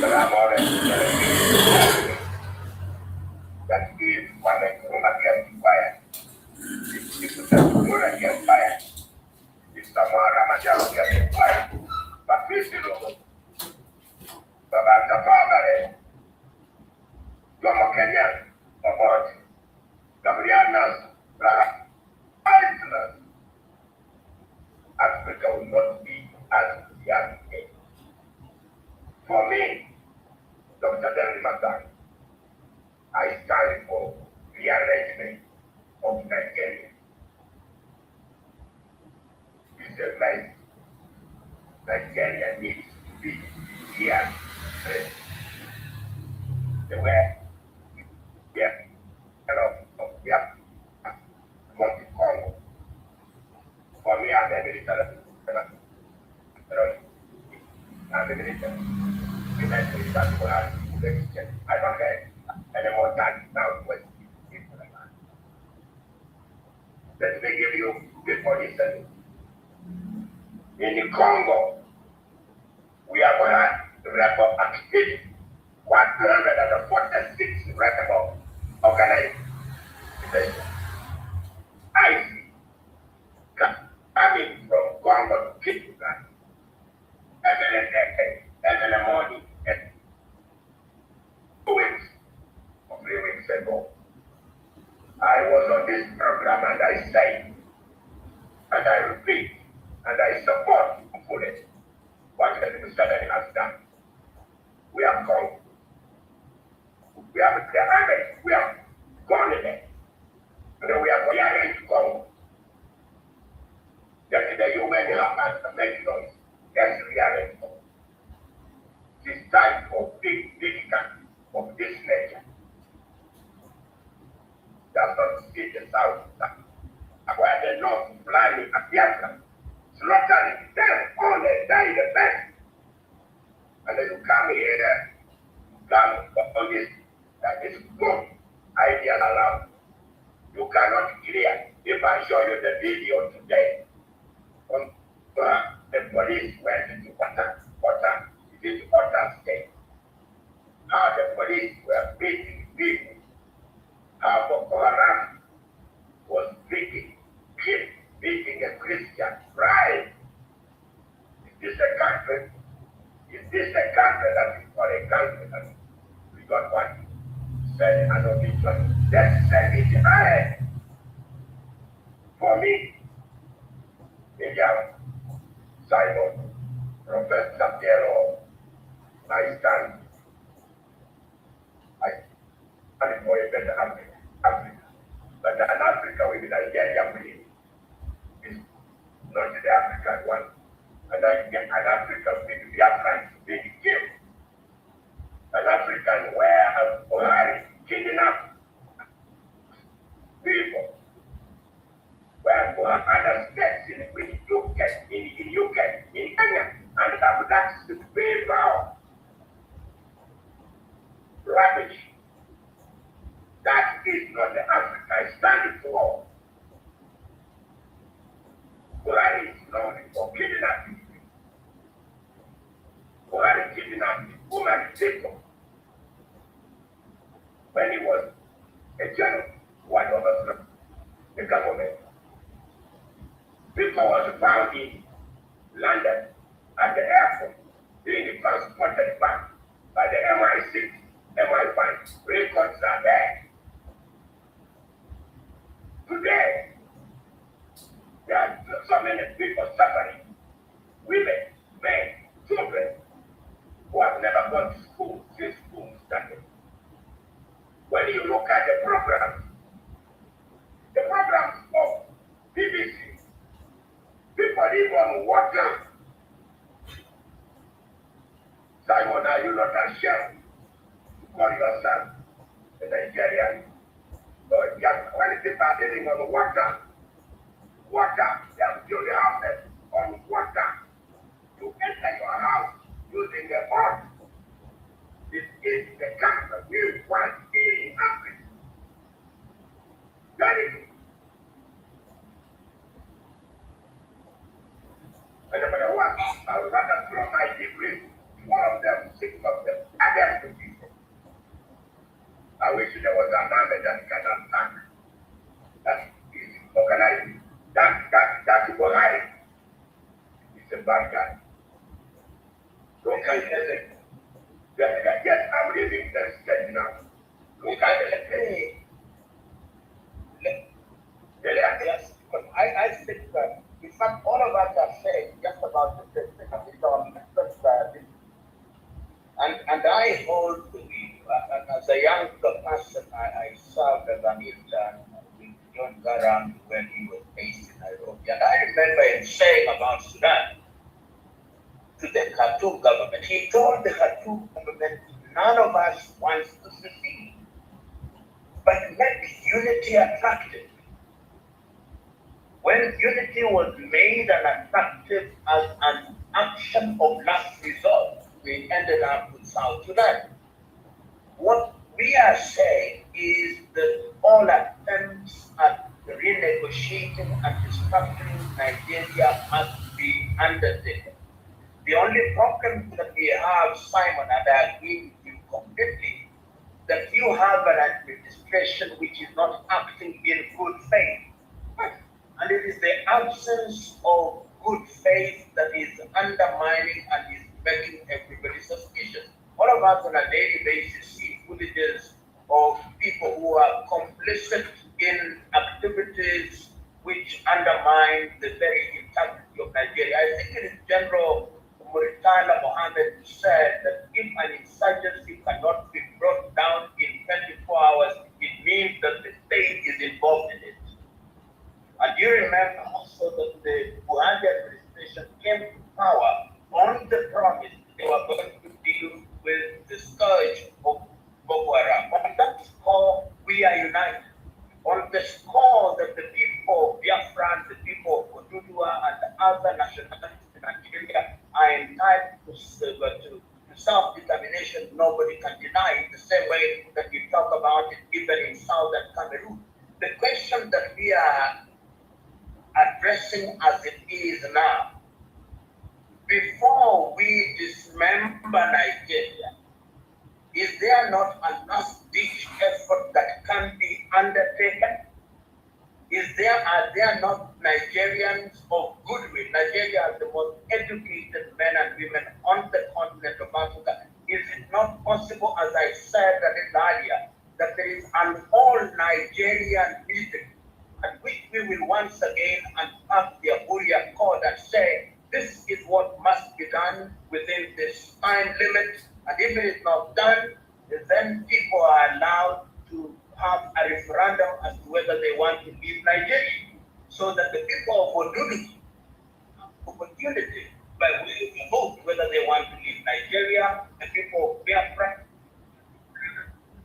But I'm already telling you that if one against fire, if you tell against fire, if someone Ramadan against fire, but please you know, Baba Tapabare, Yomo Kenyan, about Gabrianas, Iceland, Africa will not be as young. For me, Dr. Denry Matan, I stand for rearrangement of Nigeria. It's a place Nigeria needs to be here. The way, yeah, Congo. For me, I'm the military. I'm the military. I don't care any more time now. Let me give you before you say. In the Congo, we are going to record activity 146 record organized. I see coming from Congo to Peacebuilding every day, every morning, 2 weeks or 3 weeks ago. I was on this program and I say, and I repeat, and I support fully what the Museveni has done. We have gone. We have the army. We have gone in it. And then we are going to go. Yesterday you made a make noise. Yes, we are ready. This type of big country of this nature does not see the south. Where the north flying at Biafra, slaughtering them all the day the best. And then you come here, come on this, that is good idea allowed. You cannot clear. If I show you the video today, on the police went into Water, it is Water State. How the police were beating people, how Boko Haram was beating a Christian, right? Is this a country? Is this a country that is for a country that we don't want to send an obituary? Let's send it ahead. For me, India, Simon, Professor Piero, I stand. I for a better Africa. But an Africa with Nigeria, is not the African one. And I get an African with Biafra being killed. An African where Buhari kidnapped people. Where other states in UK, in Kenya, and that's the people. Rubbish. That is not the Africa I stand for. Buhari is known for kidnapping. Buhari kidnapped women people. When he was a general, one overthrew the government. People was found in London at the airport being transported back by the MI6, MI5. Records are there. Today, there are so many people suffering. Women, men, children who have never gone to school since school started. When you look at the programs of BBC, people live on water. Simon, are you not ashamed to call yourself a Nigerian? But when people are living on water, they have built their houses on water. You enter your house using a boat. This is the country we want in Africa. Very good. And no matter what, I would rather throw my degree, 4 of them, 6 of them, against the people. I wish there was an army that can attack. That is organized. That's Buhari. He's a bad guy. Look at it. Yes, I'm leaving the state now. Look at it. Yes, because I think that, in fact, all of us are saying just about the government. And I hold the view, as a young person, I served as an intern with John Garang when he was based in Nairobi. And I remember him saying about Sudan to the Khartoum government. He told the Khartoum government, none of us wants to secede, but make unity attractive. When unity was made and attractive as an action of last resort, we ended up with South Sudan. What we are saying is that all attempts at renegotiating and restructuring Nigeria must be undertaken. The only problem that we have, Simon, and I agree with you completely, that you have an administration which is not acting in good faith. And it is the absence of good faith that is undermining and is making everybody suspicious. All of us on a daily basis see footages of people who are complicit in activities which undermine the very integrity of Nigeria. I think it is General Muritala Mohammed said that if an insurgent other nationalities in Nigeria are entitled to self-determination. Nobody can deny it, the same way that we talk about it even in southern Cameroon. The question that we are addressing as it is now, before we dismember Nigeria, is there not a last-ditch effort that can be undertaken? Are there not Nigerians of goodwill? Nigeria is the most educated men and women on the continent of Africa. Is it not possible, as I said a little earlier, that there is an all-Nigerian meeting at which we will once again unpack the Abuja Code and say, this is what must be done within this time limit, and if it is not done, then people are allowed to have a referendum as to whether they want to leave Nigeria, so that the people of Odumegwu have opportunity by way of vote whether they want to leave Nigeria, the people of Biafra.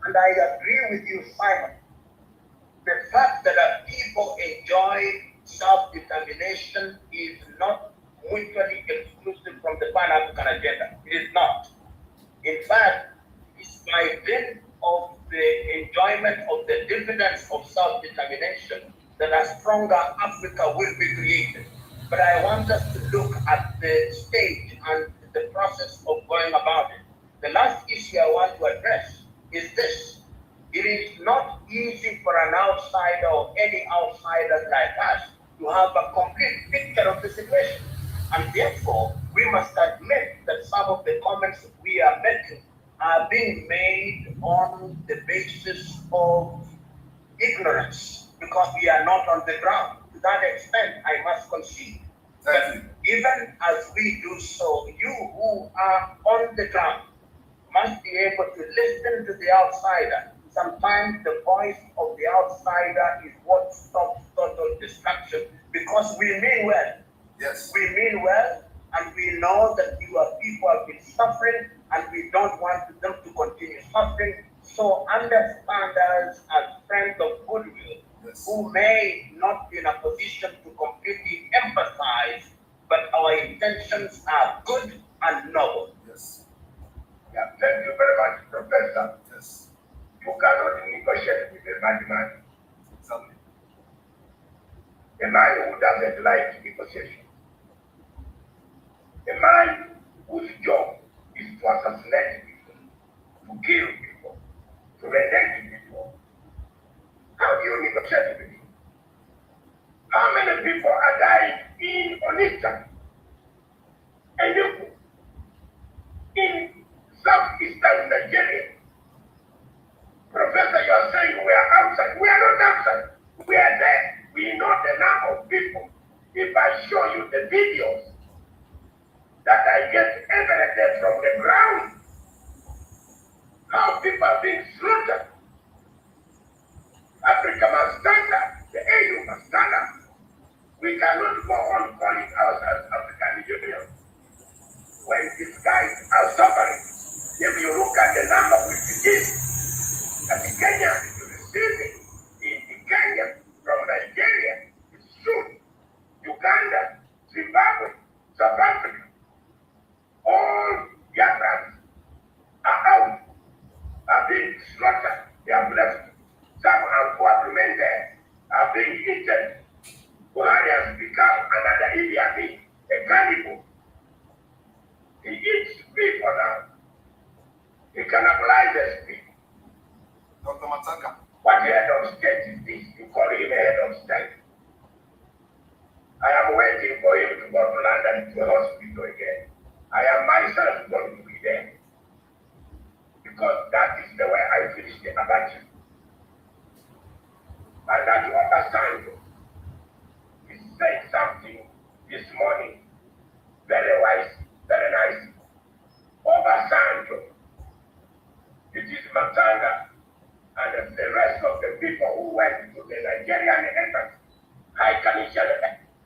And I agree with you, Simon. The fact that our people enjoy self-determination is not mutually exclusive from the Pan-African agenda. It is not. In fact, it's by dint of the enjoyment of the dividends of self-determination that a stronger Africa will be created. But I want us to look at the stage and the process of going about it. The last issue I want to address is this. It is not easy for an outsider or any outsider like us to have a complete picture of the situation. And therefore, we must admit that some of the comments we are making are being made on the basis of ignorance, because we are not on the ground. To that extent, I must concede that even as we do so, you who are on the ground must be able to listen to the outsider. Sometimes the voice of the outsider is what stops total destruction, because we mean well. Yes. We mean well, and we know that your people have been suffering, and we don't want them to continue suffering. So understand us as friends of goodwill, who may not be in a position to completely empathize, but our intentions are good and noble. Yes. Yeah, thank you very much, Professor. Yes. You cannot negotiate with a madman. Exactly. A man who doesn't like negotiation. A man whose job is to assassinate people, to kill people, to render people. How do you negotiate with him? How many people are dying in Onitsha, Enugu, in southeastern Nigeria? Professor, you are saying we are outside. We are not outside. We are there. We know the number of people. If I show you the videos that I get every day from the ground, how people are being slaughtered. Africa must stand up. The AU must stand up. We cannot go on calling ourselves African Union when these guys are suffering. If you look at the number of refugees that Kenya is receiving in Kenya from Nigeria, it's true. Uganda, Zimbabwe, South Africa, all Biafrans are out, are being slaughtered. They have left. Some who have remained there are being eaten. Buhari has become another Idi Amin, a cannibal. He eats people now. He cannibalizes people. Dr. Matanga. What head of state is this? You call him a head of state. I am waiting for him to go to London to a hospital again. I am myself going to be there. Because that is the way I finished the abacha. And that you understand, he said something this morning, very wise, very nice. Obasanjo, it is Matanga and the rest of the people who went to the Nigerian embassy, High Commission,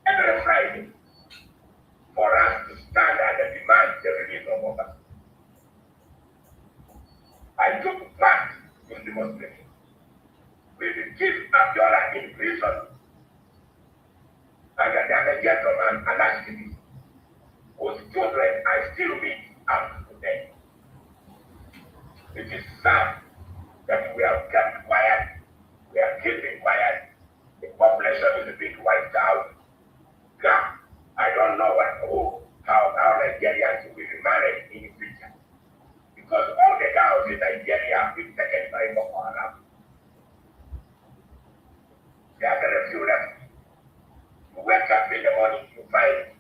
every Friday, for us to stand and demand the release of Obasanjo. I took part in the demonstration. We will keep Abiola in prison. And then a gentleman, an activist, still meet up today. It is sad that we have kept quiet. We are keeping quiet. The population is being wiped out. Now, I don't know how Nigerians will be married in the future. Because all the girls in Nigeria have been taken by Boko Haram. There are very few left. You wake up in the morning, you find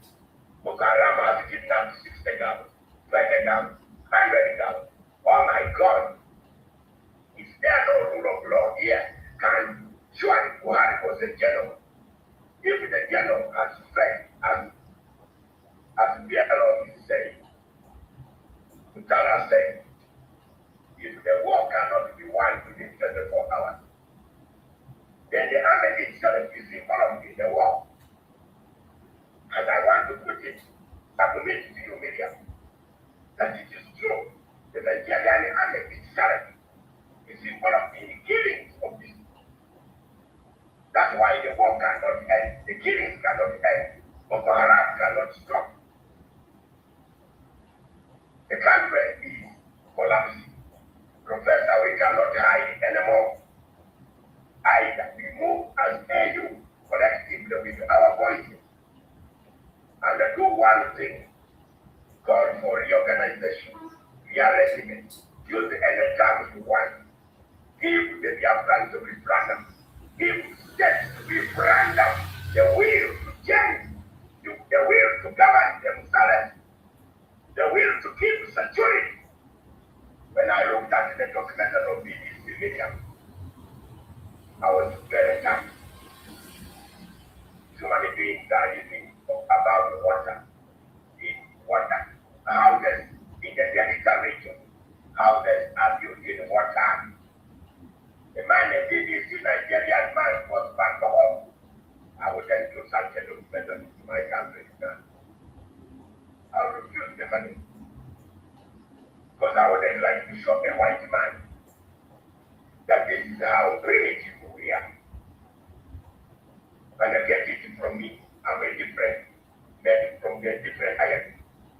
Boko Haram has kidnapped 60 girls, 20 girls, 100 girls. Oh my God. Is there no rule of law here? Can surely Buhari was a general. If the general has faith, as Biafra is saying, Utara saying, if the war cannot be won within 24 hours, then the army itself is involved in the war. And I want to put it, submit to you, Miriam, that it is true. The Nigerian army itself is involved in the killings of people. That's why the war cannot end, the killings cannot end, Boko Haram cannot stop. The country is collapsing. Professor, we cannot hide anymore. Either we move as AU collectively with our voices and do one thing, call for reorganization, rearrangement, use any terms you want. Give the Biafrans to referendum, give states to referendum, the will to change, the will to govern themselves, the will to keep security. When I looked at the documentary of BBC Media, I was very touched. Human beings are living about water, in water, houses in the Delta region, houses are built in water. The man, a BBC Nigerian man, was back home. I would then do such a documentary to my country. I refuse the money. Because I wouldn't like to show a white man that this is how primitive we are. And I get it from me. I'm a different, maybe from a different hierarchy.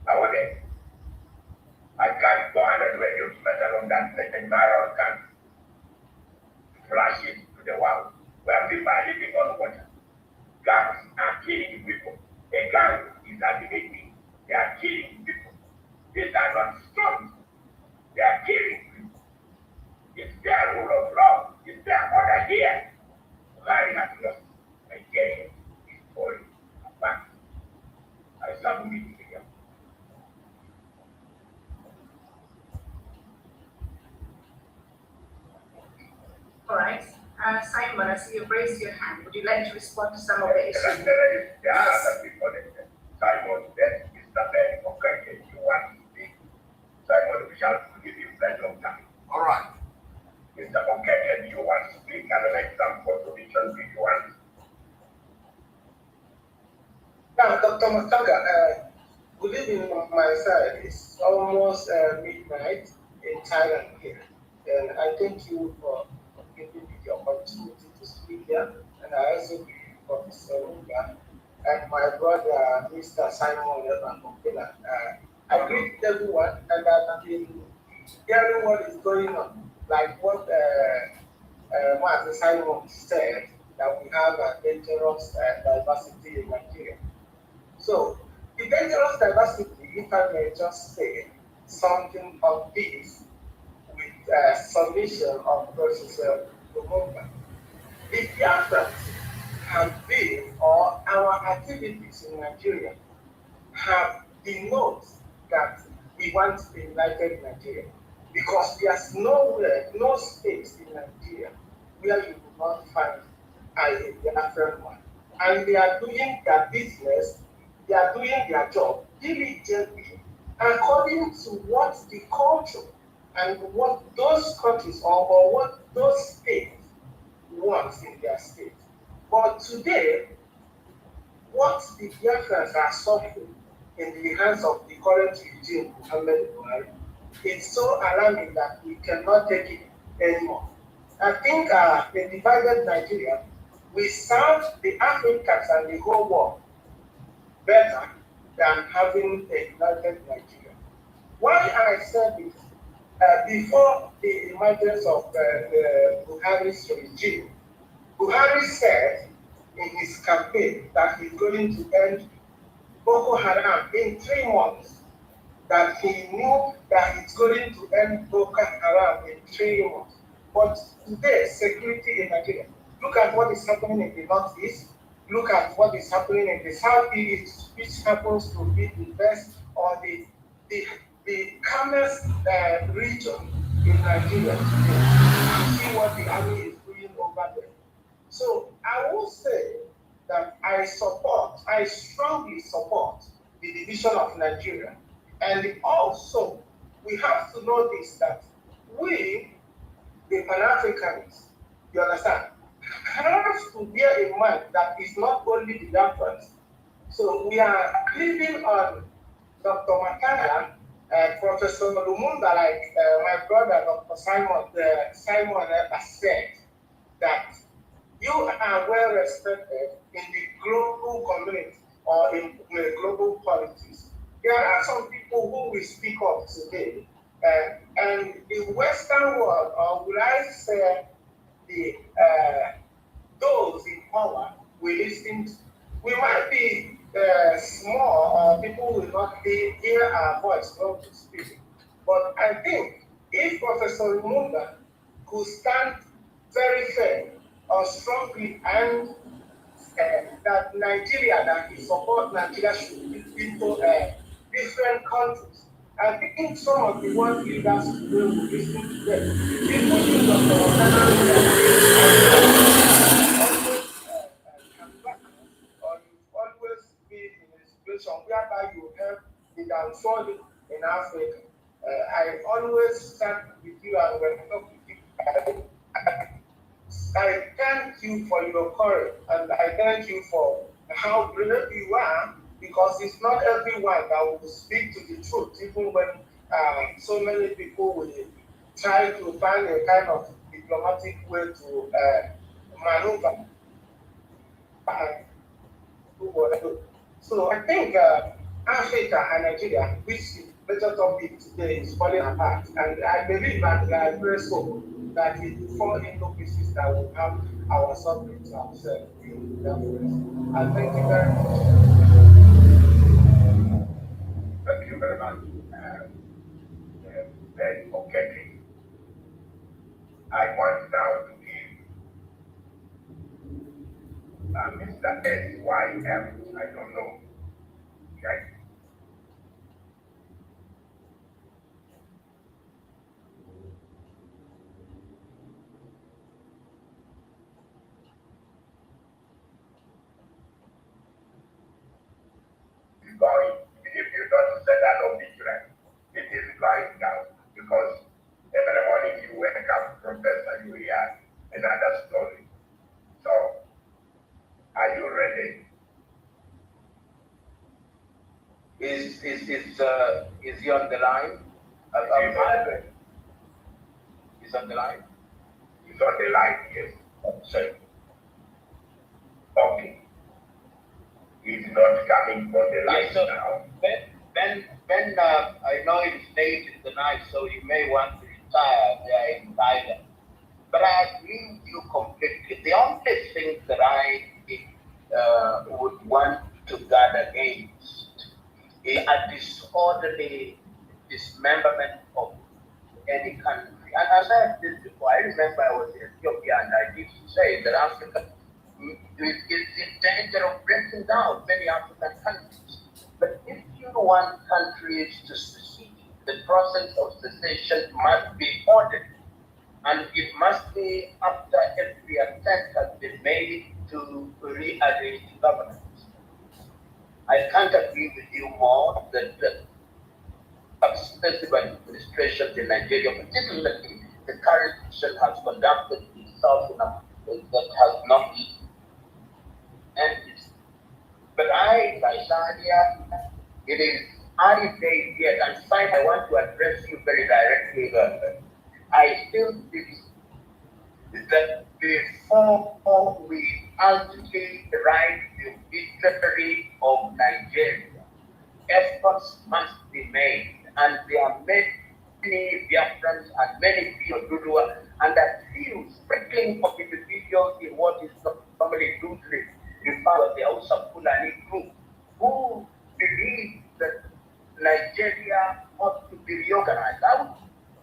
I wouldn't. I can't go and do a documentary on that and Maron can flash it to the world where people are living on water. Gangs are killing people. A gang is agitating. They are killing people. These are not stories. They are killing people. It's their rule of law. It's their order here. Buhari has lost. Nigeria is falling apart. I submit to you. All right. Simon, I see you've raised your hand. Would you like to respond to some of the issues? There are other people in there. Simon, then Mr. Ben, okay, you want to speak. Simon, we shall give you plenty of time. All right. Mr. Okay, you want to speak and an example solution if you want. Now, Dr. Matanga, good evening on my side. It's almost midnight in Thailand here. And I thank you for giving me the opportunity to speak here. And I also give you Professor Lunga and my brother, Mr. Simon Evan. I greet everyone, and I've been hearing what is going on. Like what Master Simon said, that we have a dangerous diversity in Nigeria. So, the dangerous diversity, if I may just say something of this with submission of Professor Lumumba. The Biafrans have been, or our activities in Nigeria have denoted that we want a united Nigeria. Because there's nowhere, no space in Nigeria where you will not find a Biafran one. And they are doing their business, they are doing their job diligently according to what the culture and what those countries or what those states want in their state. But today, what the Biafrans are suffering in the hands of the current regime, Muhammad Buhari, it's so alarming that we cannot take it anymore. I think the divided Nigeria will serve the Africans and the whole world better than having a united Nigeria. Why I said this, before the emergence of the Buhari's regime, Buhari said in his campaign that he's going to end Boko Haram in 3 months, that he knew that he's going to end Boko Haram in 3 months. But today, security in Nigeria, look at what is happening in the northeast, look at what is happening in the southeast, which happens to be the best or the calmest region in Nigeria today. You see what the army is doing over there. So I will say that I strongly support the division of Nigeria. And also, we have to know this, that we, the Pan-Africans, you understand, have to bear in mind that it's not only the Biafrans. So we are living on Dr. Makana, Professor Lumumba, like my brother, Dr. Simon has said, that you are well respected in the global community or in global politics. There are some people who will speak up today, and the Western world, or would I say those in power, will listen to. We might be small, or people will not hear our voice, not to speak. But I think if Professor Lumumba could stand very firm or strongly and that Nigeria, that he support Nigeria should be into different countries. I think some of the world leaders will listen to them. People in Dr. always be in a situation whereby you help the downtrodden in Africa. I always stand with you and when I talk with you, I thank you for your courage and I thank you for how brave you are, because it's not everyone that will speak to the truth, even when so many people will try to find a kind of diplomatic way to maneuver. So I think Africa and Nigeria, which is better topic today, is falling apart, and I believe and I pray so that it will fall into pieces that will have our sovereignty ourselves in that place. And thank you very much. Thank you very much. Then, okay. I want now to give Mr. S.Y.M. I don't know. Okay. It's going, if you don't set that on vigilance, it is going down, because every morning you wake up, Professor, you hear another story. So, are you ready? Is he on the line? He's on the line? He's on the line, yes. Sorry. Okay. He's not coming for the line Yes, so now. Ben, I know it's late in the night, so you may want to retire there in Thailand. But I agree with you completely. The only thing that I would want to guard against is a disorderly dismemberment of any country. And as I have said before, I remember I was in Ethiopia and I did say that Africa is in danger of breaking down many African countries. But if you want countries to secede, the process of secession must be ordered. And it must be after every attempt has been made to rearrange governance. I can't agree with you more that the successive administrations in Nigeria, particularly the current one, has conducted itself in a way that has not ended. But Sania, it is early days yet, and Simon, I want to address you very directly. I still believe that before we ultimately write the victory of Nigeria, efforts must be made, and there are many Biafrans and many people and a few sprinkling of individuals in what is normally loosely referred to the Hausa Fulani group, who believe that Nigeria ought to be reorganized. I would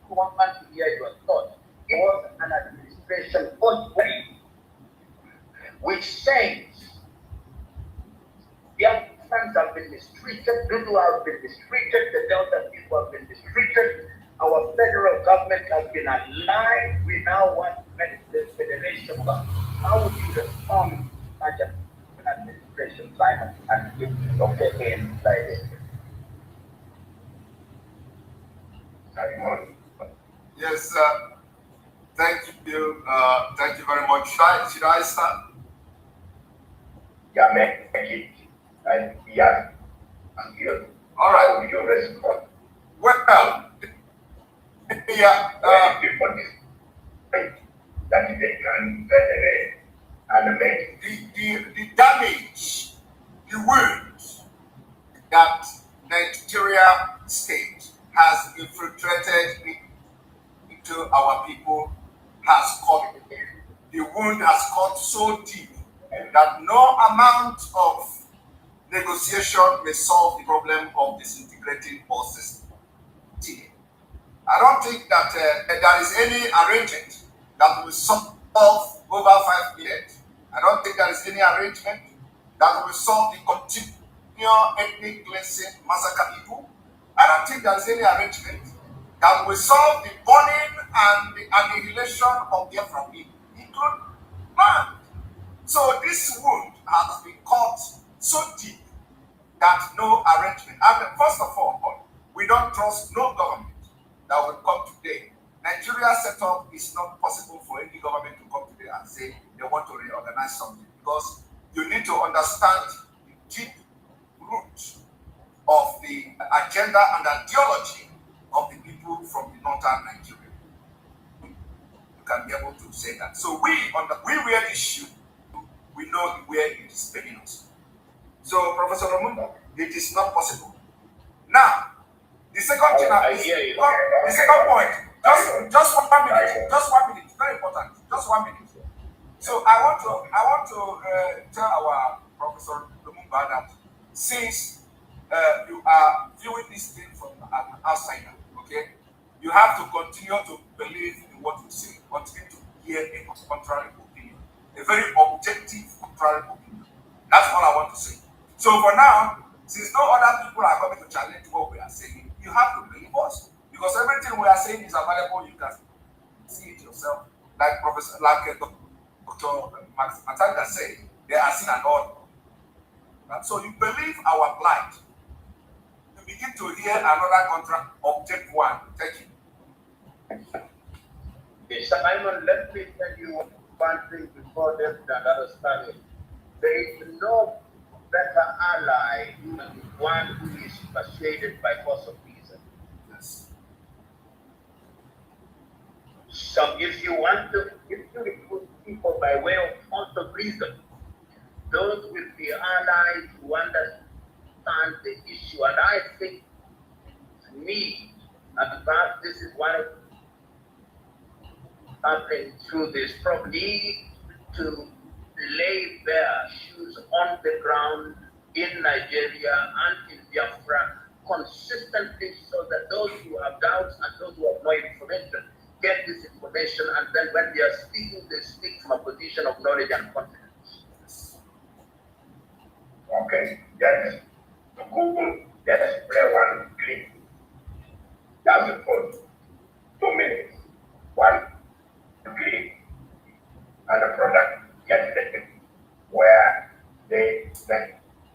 want to hear your thoughts. It was an administration body which says Biafrans have been mistreated, Dudu have been mistreated, the Delta people have been mistreated, our federal government has been aligned, we now want the federation. How would you respond to such an administration, Simon, and give okay in like this? Yes, thank you. Thank you very much. Should I start? Yeah, make it. And yeah, and you. All right. How will you respond? Well, yeah. People that they can federate and make the damage, the wounds that Nigeria state has infiltrated into our people has cut. The wound has cut so deep that no amount of negotiation may solve the problem of disintegrating our system. I don't think that there is any arrangement that will solve over 5 years. I don't think there is any arrangement that will solve the continual ethnic cleansing, massacre people. I don't think there is any arrangement that will solve the burning and the annihilation of Biafra people, including land. So this wound has been cut so deep that no arrangement. And first of all, we don't trust no government that will come today. Nigeria's setup is not possible for any government to come today and say they want to reorganize something, because you need to understand the deep root of the agenda and ideology of the people from the northern Nigeria. You can be able to say that. So we wear this shoe, we know where it is paying us. So, Professor Ramunda, it is not possible. Now, the second thing the second point, just 1 minute, very important, just 1 minute. So I want to tell our Professor Lumumba that since you are viewing this thing from an outsider, okay, you have to continue to believe in what you say, continue to hear a contrary opinion, a very objective contrary opinion. That's all I want to say. So for now, since no other people are coming to challenge what we are saying, you have to believe us, because everything we are saying is available. You can see it yourself, like Dr. Matanga said, they are seen and all. So you believe our plight. You begin to hear another contract, object one. Thank you. Simon, let me tell you one thing before them that understand it. There is no better ally than one who is persuaded by force of reason. Yes. So if you recruit people by way of force of reason, those will be allies who understand the issue. And I think, to me, and perhaps this is one of something through this, probably to lay bare shoes on the ground in Nigeria and in Biafra consistently, so that those who have doubts and those who have no information get this information, and then when they are speaking, they speak from a position of knowledge and confidence. Okay, yes. Let's play one clip. That's the phone. 2 minutes. One clip and a product gets taken where the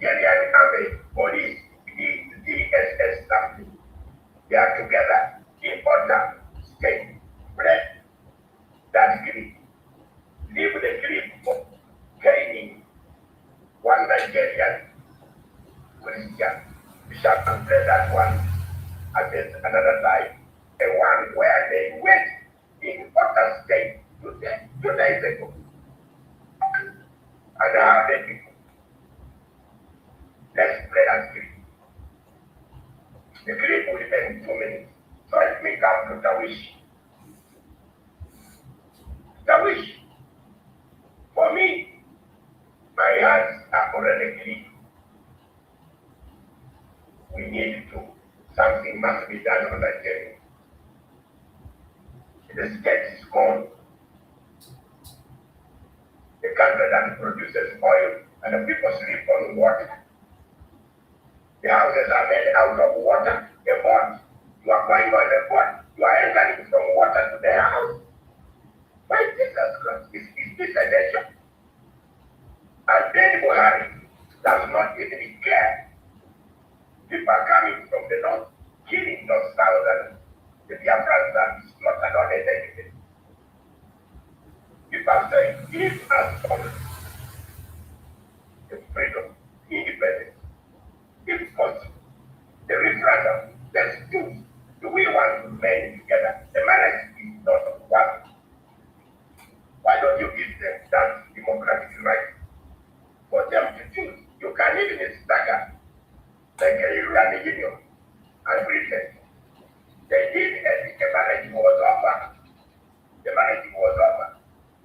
Nigerian Army, police, the DSS something, they are together. Important state, bread, that clip. Leave the clip for gaining one Nigerian Christian. We shall compare that one against another side. The one where they went in other state 2 days ago. And how they people. Let's play that clip. The clip will end 2 minutes. So let me come to Tawish. Tawish, for me, my hands are already clean. We need to, something must be done on Nigeria. The state is gone. The country that produces oil and the people sleep on water. The houses are made out of water, a boat. You are going on a boat. You are entering from water to the house. My Jesus Christ, is this a nation? And then Buhari does not even care. People are coming from the north, killing those thousands. The Biafrans are slaughtered on a daily basis. People are saying, give us all the freedom, independence. If possible, the referendum, let's choose. Do we want to remain together? The marriage is not one. Why don't you give them that democratic right for them to choose? You can live in a stagger, like a European Union and Britain. They did a marriage was over. The marriage was over.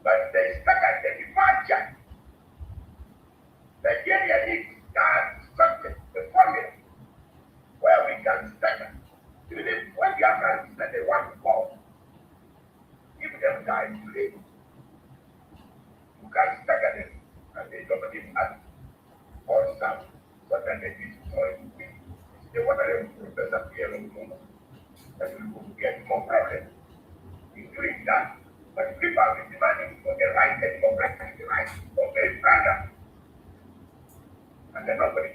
But they staggered the departure. Nigeria needs that structure, the formula, where we can stagger. Even if when the Africans that they want to go, give them time to live. You can stagger them and they don't give us or some so that they destroy me. They want to Professor Pierre Lumumba. That we will get more problems in doing that. But people are demanding for the right and democratic right of their brother. And then nobody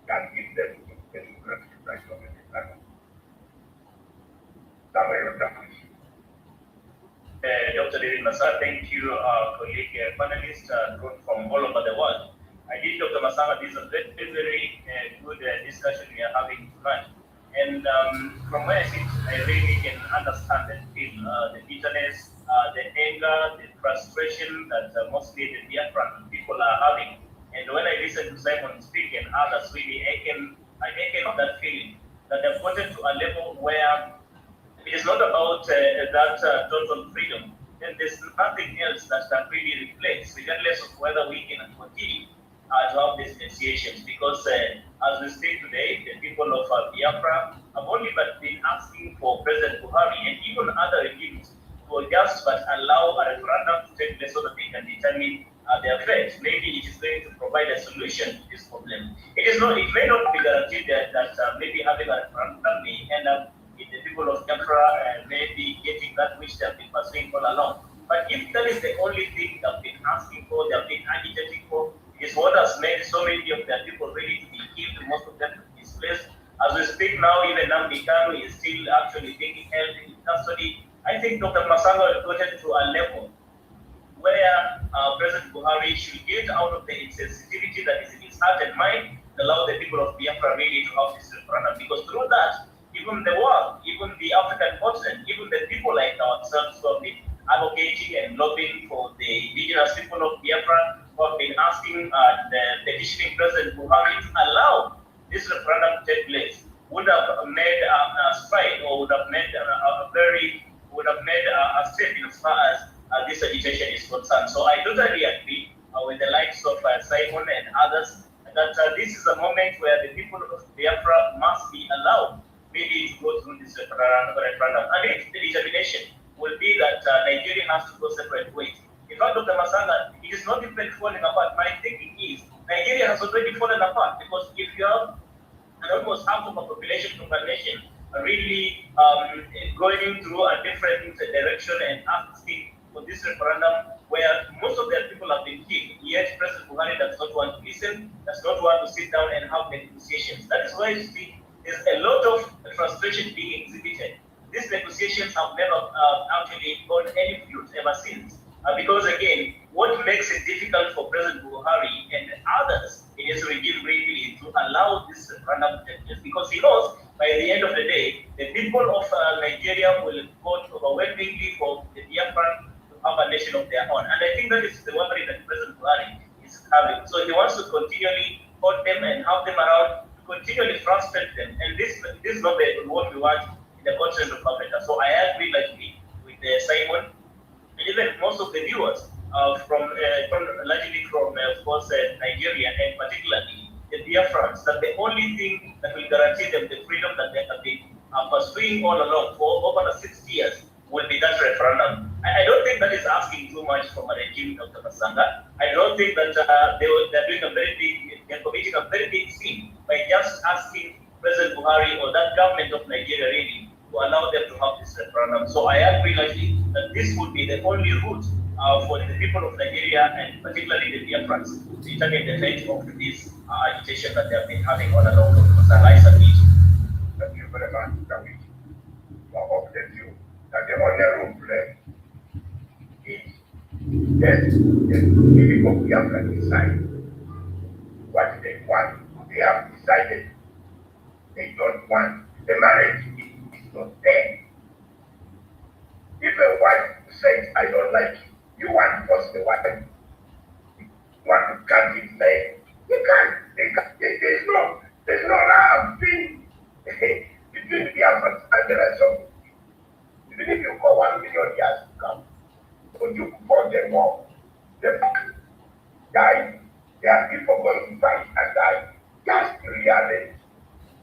can give them the democratic right of their brother. Dr. David Masar, thank you, colleague, panelist from all over the world. I did, Dr. Masama, this is a very good discussion we are having tonight. And from where I sit, I really can understand and feel the bitterness, the anger, the frustration that mostly the Biafran people are having. And when I listen to Simon speak and others, really, I can that feeling that they've gotten to a level where it is not about that total freedom. And there's nothing else that can really replace, regardless of whether we can continue to have these negotiations. Because as we speak today, the people of Biafra have only but been asking for President Buhari and even other regimes to just but allow a referendum to take place so that they can determine their fate. Maybe it is going to provide a solution to this problem. It may not be guaranteed that maybe having a referendum may end up in the people of Biafra maybe getting that which they have been pursuing all along. But if that is the only thing they've been asking for, they've been agitating for, is what has made so many of their people ready to be killed, most of them to be displaced. As we speak now, even Nnamdi Kanu is still actually being held in custody. I think Dr. Masanga has gotten to a level where President Buhari should get out of the insensitivity that is in his heart and mind, and allow the people of Biafra really to have this referendum. Because through that, even the world, even the African continent, even the people like ourselves who have been advocating and lobbying for the indigenous people of Biafra, who have been asking the petitioning President Buhari to allow this referendum to take place, would have made a stride or would have made a step in as far as this agitation is concerned. So I totally agree with the likes of Simon and others that this is a moment where the people of Biafra must be allowed maybe to go through this referendum. And if the determination will be that Nigeria has to go separate ways. In fact, Dr. Masanga, it is not even falling apart. My thinking is Nigeria has already fallen apart because if you have almost half of a population from a nation really going through a different direction and asking for this referendum where most of their people have been killed, yet President Buhari does not want to listen, does not want to sit down and have negotiations. That is why you see there's a lot of frustration being exhibited. These negotiations have never actually gone any fruit ever since. Because again, what makes it difficult for President Buhari and others in his regime really to allow this referendum to take place? Because he knows by the end of the day, the people of Nigeria will vote overwhelmingly for the Biafran to have a nation of their own. And I think that is the worry that President Buhari is having. So he wants to continually hold them and have them around, to continually frustrate them. And and this is not what we want in the continent of Africa. So I agree largely with Simon, and even most of the viewers largely from of course, Nigeria, and particularly the Biafrans, that the only thing that will guarantee them the freedom that they have been pursuing all along for over the 60 years will be that referendum. I don't think that is asking too much from a regime, Dr. Masanga. I don't think that they're doing they're committing a very big sin by just asking President Buhari or that government of Nigeria really to allow them to have this referendum. So I agree largely that this would be the only route for the people of Nigeria and particularly the Biafrans to determine the fate of this agitation that they have been having all along. Thank you very much, David. I update you that the honorable play is the Civic of Biafra decide what they want. They have decided they don't want. The marriage is not there. If a wife says, I don't like you, you want to force the wife, you want to cut his leg, you can't. There's no love between the Biafrans and the rest of it. Even if you go 1 million years to come, Ojukwu fought the war, the died, there are people going to fight and die. Just reality.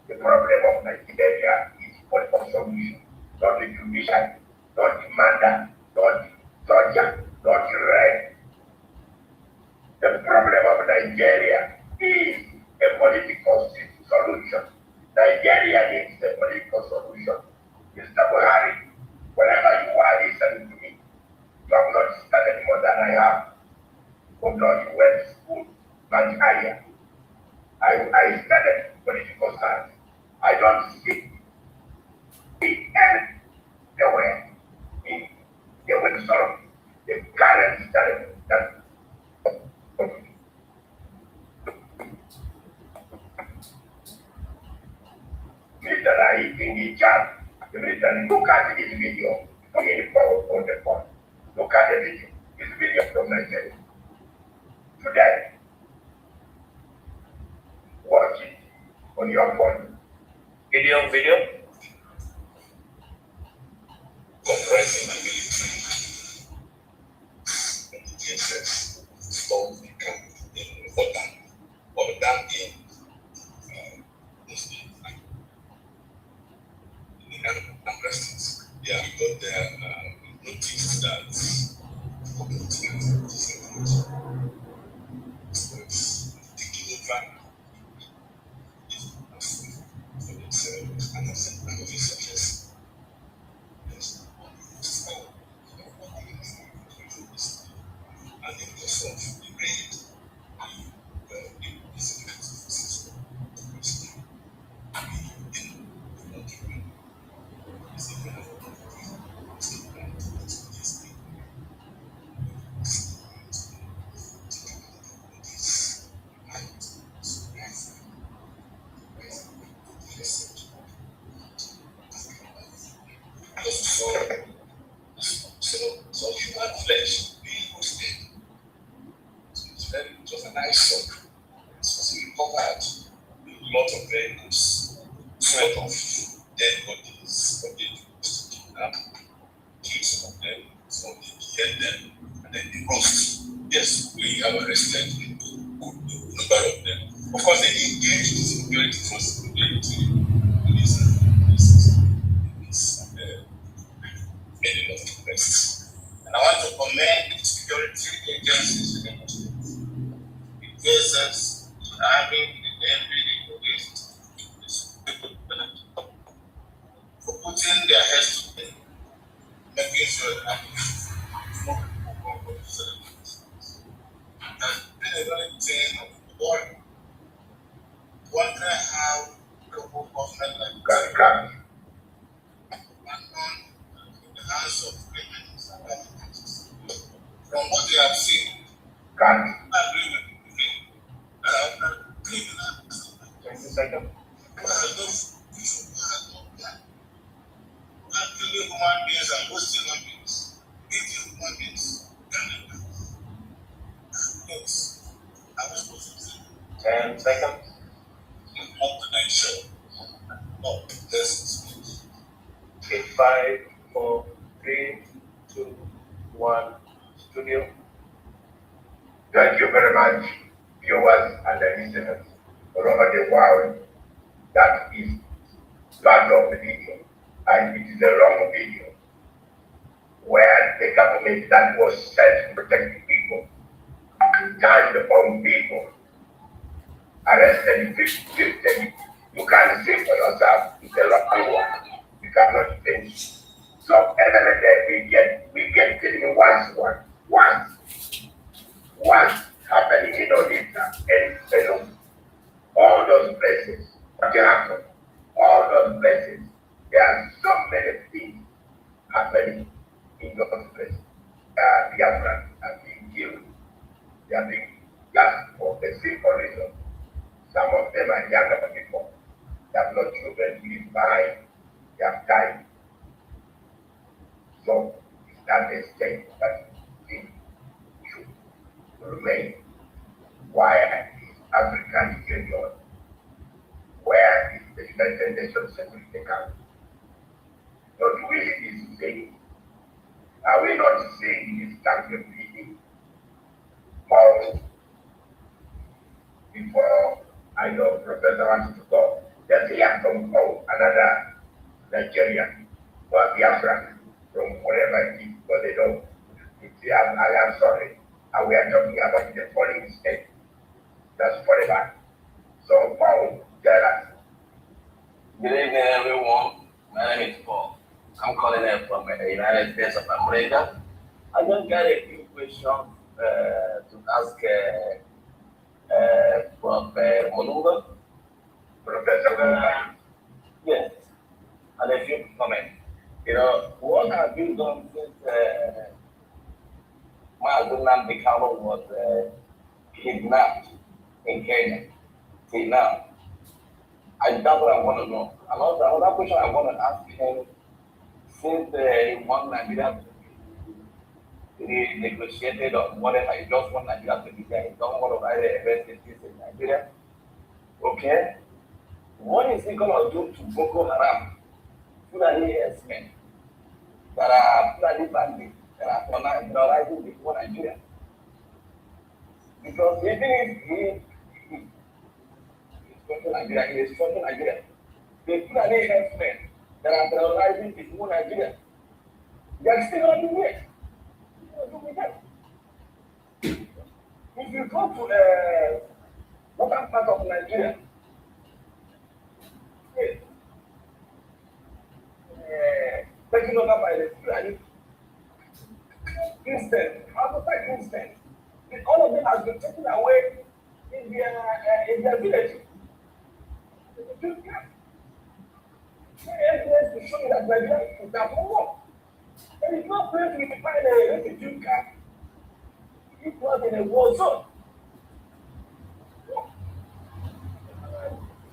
The problem of Nigeria is political solution, not the judiciary, not the murder, not the torture, not the rape. The problem of Nigeria is a political solution. Nigeria needs a political solution. Mr. Buhari, wherever you are listening to me, you have not studied more than I have. Although you went to school much higher. I studied political science. I don't see anywhere in the wisdom of the current study that Mr. Rai in the chat, look at this video. Put forward on the phone. Look at the video. This video from Nigeria. Today, watch it on your phone. Video. Compressing ability in the interest of become important or that in arrests. Yeah, because they noticed that taking over for themselves and as and in the sort of the raid, so human flesh being roasted. So it was a nice soak. So we recovered a lot of vehicles, sweat of dead bodies, but they used to kidnap, kill some of them, some they behead them, and then they roast. Yes, we have arrested a good number of them. Of course, they engaged in security forces, police made a lot of arrests. And I want to commend the security agencies in the states, the PSS, the Army, the Navy, the police, for putting their heads together, making sure that no people come from the celebrations. It has been a very thing of worry. Wondering how local government like Ghana in the hands of criminals and governments. From what they have seen, I agree with me. Criminals. 20 seconds. Killing human beings and wasting human beings, eating human beings, yes. I was supposed to say 10 seconds. not to ensure No, this Okay, 5, 4, 3, 2, 1, studio. Thank you very much, viewers and listeners all over the world. That is part of the video, and it is a long video where the government that was set to protect people turned on people, arrested 50. You can see for yourself, it's a long one. You cannot finish. So every day we get killing once happening in Odessa and Peru. All those places, what happened? All those places, there are so many things happening in those places. Biafra are being killed. They are being just for the simple reason. Some of them are younger people. They have no children to leave behind. They have died. So it's not a state that thing should remain. Where is African Union? Where is the United Nations Security Council? Not really this thing. Are we not seeing this country bleeding? More before I know Professor wants to go. Let's hear from another Nigerian or Biafra from wherever it is, but they don't. I am sorry. And we are talking about the falling state. That's forever. So, Paul, tell us. Good evening, everyone. My name is Paul. I'm calling in from the United States of America. I just got a few questions to ask Prof. Molunga. Professor Molunga. Yes, and a few comments. You know, what have you done since Nnamdi Kanu was kidnapped in Kenya till now? That's what I want to know. And also, another question I want to ask him, since he won Nigeria, he negotiated or whatever, he just won Nigeria to be there, he don't want to write the universities in Nigeria. Okay? What is he going to do to Boko Haram? Fulani herdsmen that are Fulani bandits that are terrorizing before Nigeria? Because even if he is from Nigeria, he is from Nigeria. The Fulani herdsmen that are terrorizing before Nigeria, they are still not doing it. If you go to northern part of Nigeria, taken over by the Fulani Christians, outside Christians, all of them has been taken away in their village. Evidence to show you that Nigeria is at war. And it's not going to find a refugee camp. It was in a war zone.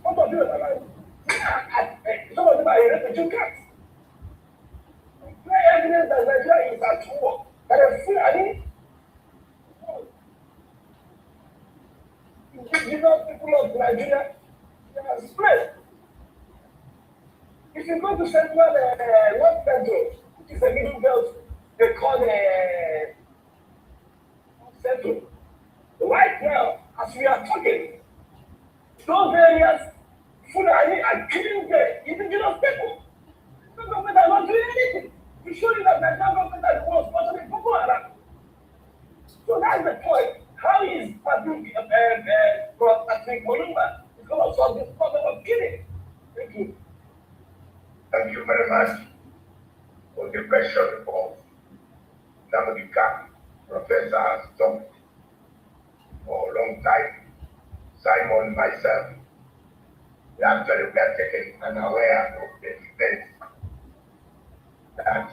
What of you are some of them are in refugee camps. Clear evidence that Nigeria is at war. That is Fulani. Indigenous people of Nigeria, they are split. If you go to Central North Central, which is a middle belt, they call Central. Right now, as we are talking, those areas, Fulani are killing the indigenous people. The government are not doing anything to show you that the government is more especially Boko Haram. So that's the point. How is Patrick Molumba is going to solve this problem of killing? Thank you. Thank you very much for the question of Nnamdi Kanu. Professor has talked for a long time. Simon, myself, we actually were taken unaware of the events that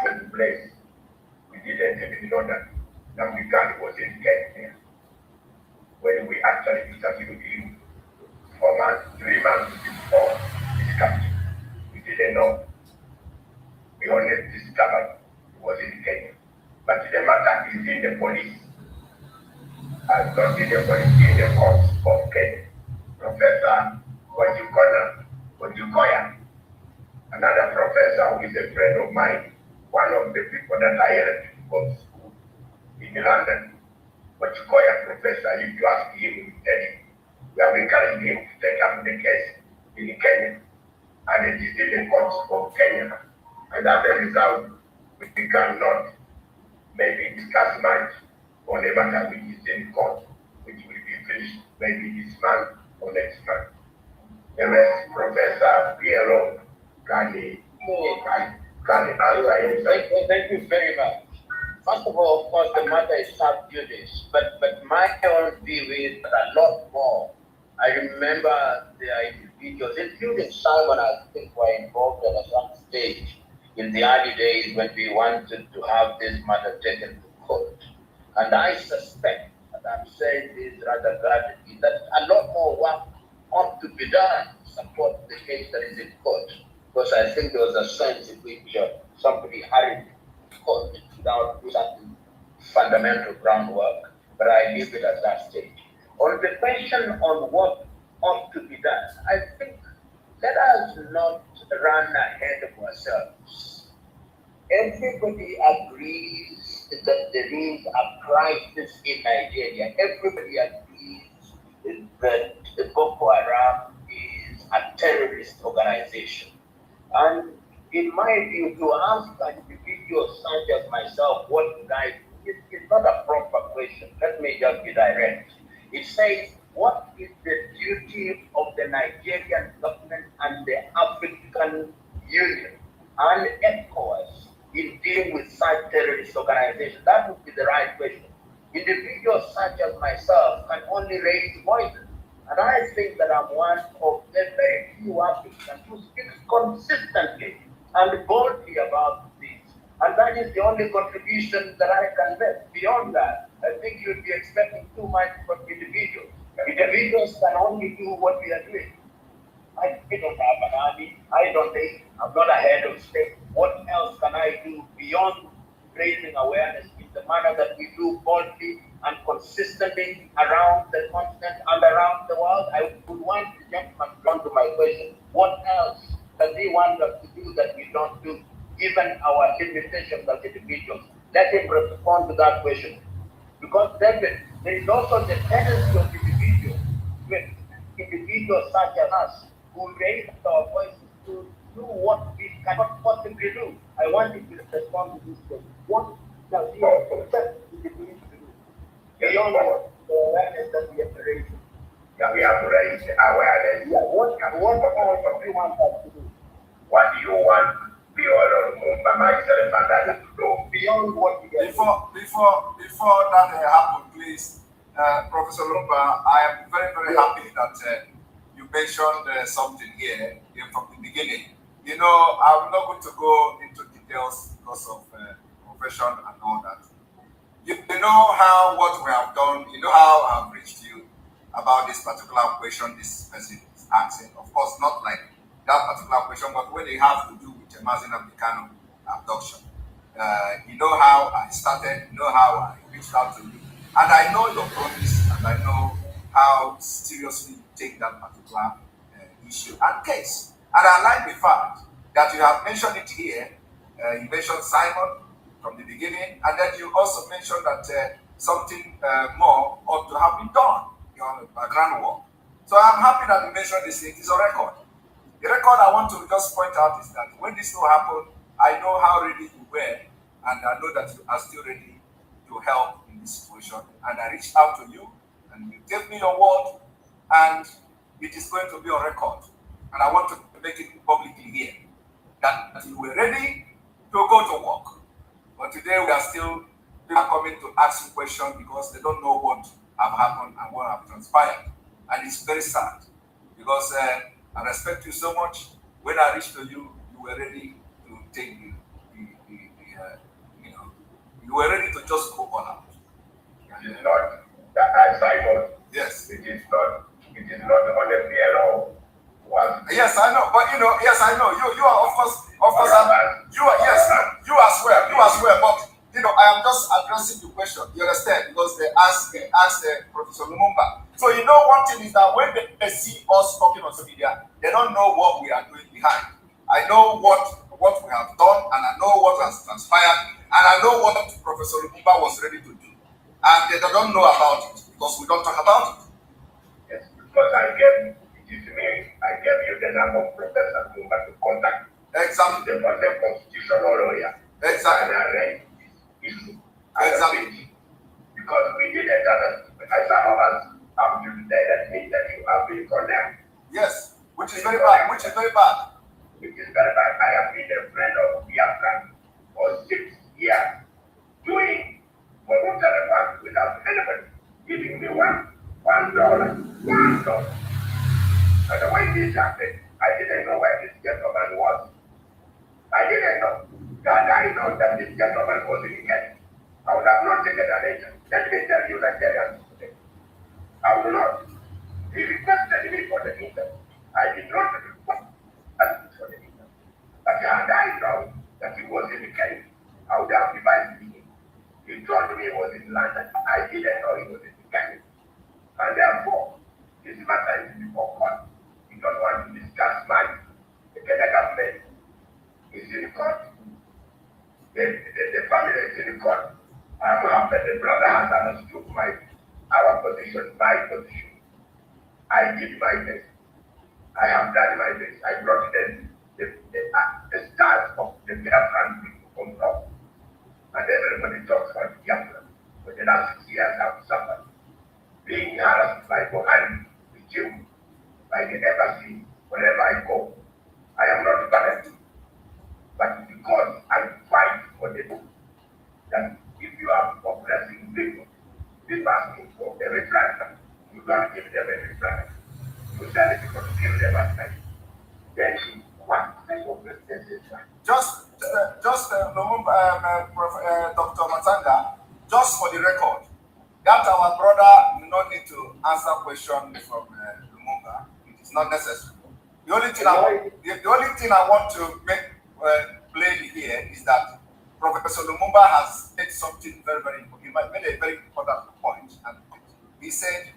took place. We didn't even know that Nnamdi Kanu was in Kenya when we actually interviewed him 3 months before his capture. We didn't know. We only discovered he was in Kenya. But the matter is in the police. And not in the courts of Kenya. Professor Ojukwu another professor who is a friend of mine, one of the people that I helped to go to school in London. But you call a professor, if you ask him, he will tell you. We have encouraged him to take up the case in Kenya. And it is in the courts of Kenya. And as a result, we cannot maybe discuss much on a matter which is in court, which will be finished maybe this month or next month. The rest, Professor Piero, can answer himself. Thank you very much. First of all, of course, the matter is sub judice, but my own view is a lot more. I remember there are individuals, including Simon, I think, were involved at some stage in the early days when we wanted to have this matter taken to court. And I suspect, and I'm saying this rather guardedly, that a lot more work ought to be done to support the case that is in court. Because I think there was a sense in which somebody hurried to court without certain fundamental groundwork, but I leave it at that stage. On the question on what ought to be done, I think let us not run ahead of ourselves. Everybody agrees that there is a crisis in Nigeria. Everybody agrees that Boko Haram is a terrorist organization. And in my view, to ask an individual such as myself, what did I do? It's not a proper question. Let me just be direct. It says, what is the duty of the Nigerian government and the African Union and ECOWAS in dealing with such terrorist organizations? That would be the right question. Individuals such as myself can only raise voices. And I think that I'm one of the very few Africans who speaks consistently and boldly about this. And that is the only contribution that I can make. Beyond that, I think you'd be expecting too much from individuals. Individuals can only do what we are doing. I don't have an army. I'm not a head of state. What else can I do beyond raising awareness in the manner that we do boldly and consistently around the continent and around the world? I would want the gentleman to come to my question. What else does he want us to do that we don't do, given our limitations as individuals? Let him respond to that question. Because then there is also the tendency of individuals, with individuals such as us, who raise our voices to do what we cannot possibly do. I want you to respond to this question. What does he expect individuals to do? Beyond the awareness that we have raised. Yeah, we have raised awareness. Yeah, what else do you want us to do? What do you want myself and others to do beyond what we get? Before that happens, please, Professor Lumba, I am very, very happy that you mentioned something here from the beginning. You know, I'm not going to go into details because of profession and all that. You know how what we have done, you know how I've reached you about this particular question this person is asking. Of course, not like that particular question, but when they have to do with the Nnamdi Kanu abduction. You know how I started, you know how I reached out to you. And I know your promise, and I know how seriously you take that particular issue and case. And I like the fact that you have mentioned it here. You mentioned Simon from the beginning, and then you also mentioned that something more ought to have been done, your background work. So I'm happy that you mentioned this thing. It's a record. The record I want to just point out is that when this all happened, I know how ready you were, and I know that you are still ready to help in this situation. And I reached out to you, and you gave me your word, and it is going to be on record. And I want to make it publicly here that you were ready to go to work. But today we are still coming to ask you questions because they don't know what have happened and what have transpired. And it's very sad because I respect you so much. When I reached to you, you were ready to take you were ready to just go all out. It is not that Simon. Yes. It is not only PLO. Yes, I know. But yes, I know. You are of course you are yes, you as well. But I am just addressing the question. You understand? Because they asked Professor Lumumba. So one thing is that when they see us talking on social media, they don't know what we are doing behind. I know what we have done, and I know what has transpired, and I know what Professor Lumumba was ready to do. And they don't know about it because we don't talk about it. Yes, because I gave you the number of Professor Lumumba to contact. Exactly. The constitutional lawyer. Exactly. And I read this issue. Exactly. Because we didn't understand. Some of us up to today that means that you have been condemned. Yes, which is very bad. Which is very bad. Which is very bad. I have been a friend of Biafra for 6 years, doing voluntary work without anybody giving me $1. And when this happened, I didn't know where this gentleman was. I didn't know. That I know that this gentleman was in Kenya. I would have not taken an agent. Let me tell you, Nigerians today. I will not. He requested me for the meeting. I did not request for the meeting. But had I known that he was in Kenya, I would have invited him. He told me he was in London. I didn't know he was in Kenya. And therefore, this matter is before court. We don't want to discuss money. The Kenya government is in court. The family is in court. I'm happy the brother has understood our position, my position. I did my best. I have done my best. I brought the start of the Biafran people from North. And everybody talks about Biafra. For the last 6 years, I've suffered. Being harassed by Buhari, the Jew, by the embassy, wherever I go. I am not violent. But because I fight for the book, that if you are oppressing people asking for a referendum, you don't give them a referendum. You tell the people to kill them at night. Then what kind of president is that? Dr. Matanga, just for the record, that our brother do not need to answer questions from Lumumba. It is not necessary. The only thing I want to make plain here is that Professor Lumumba has said something very, very important. He made a very important point, and he said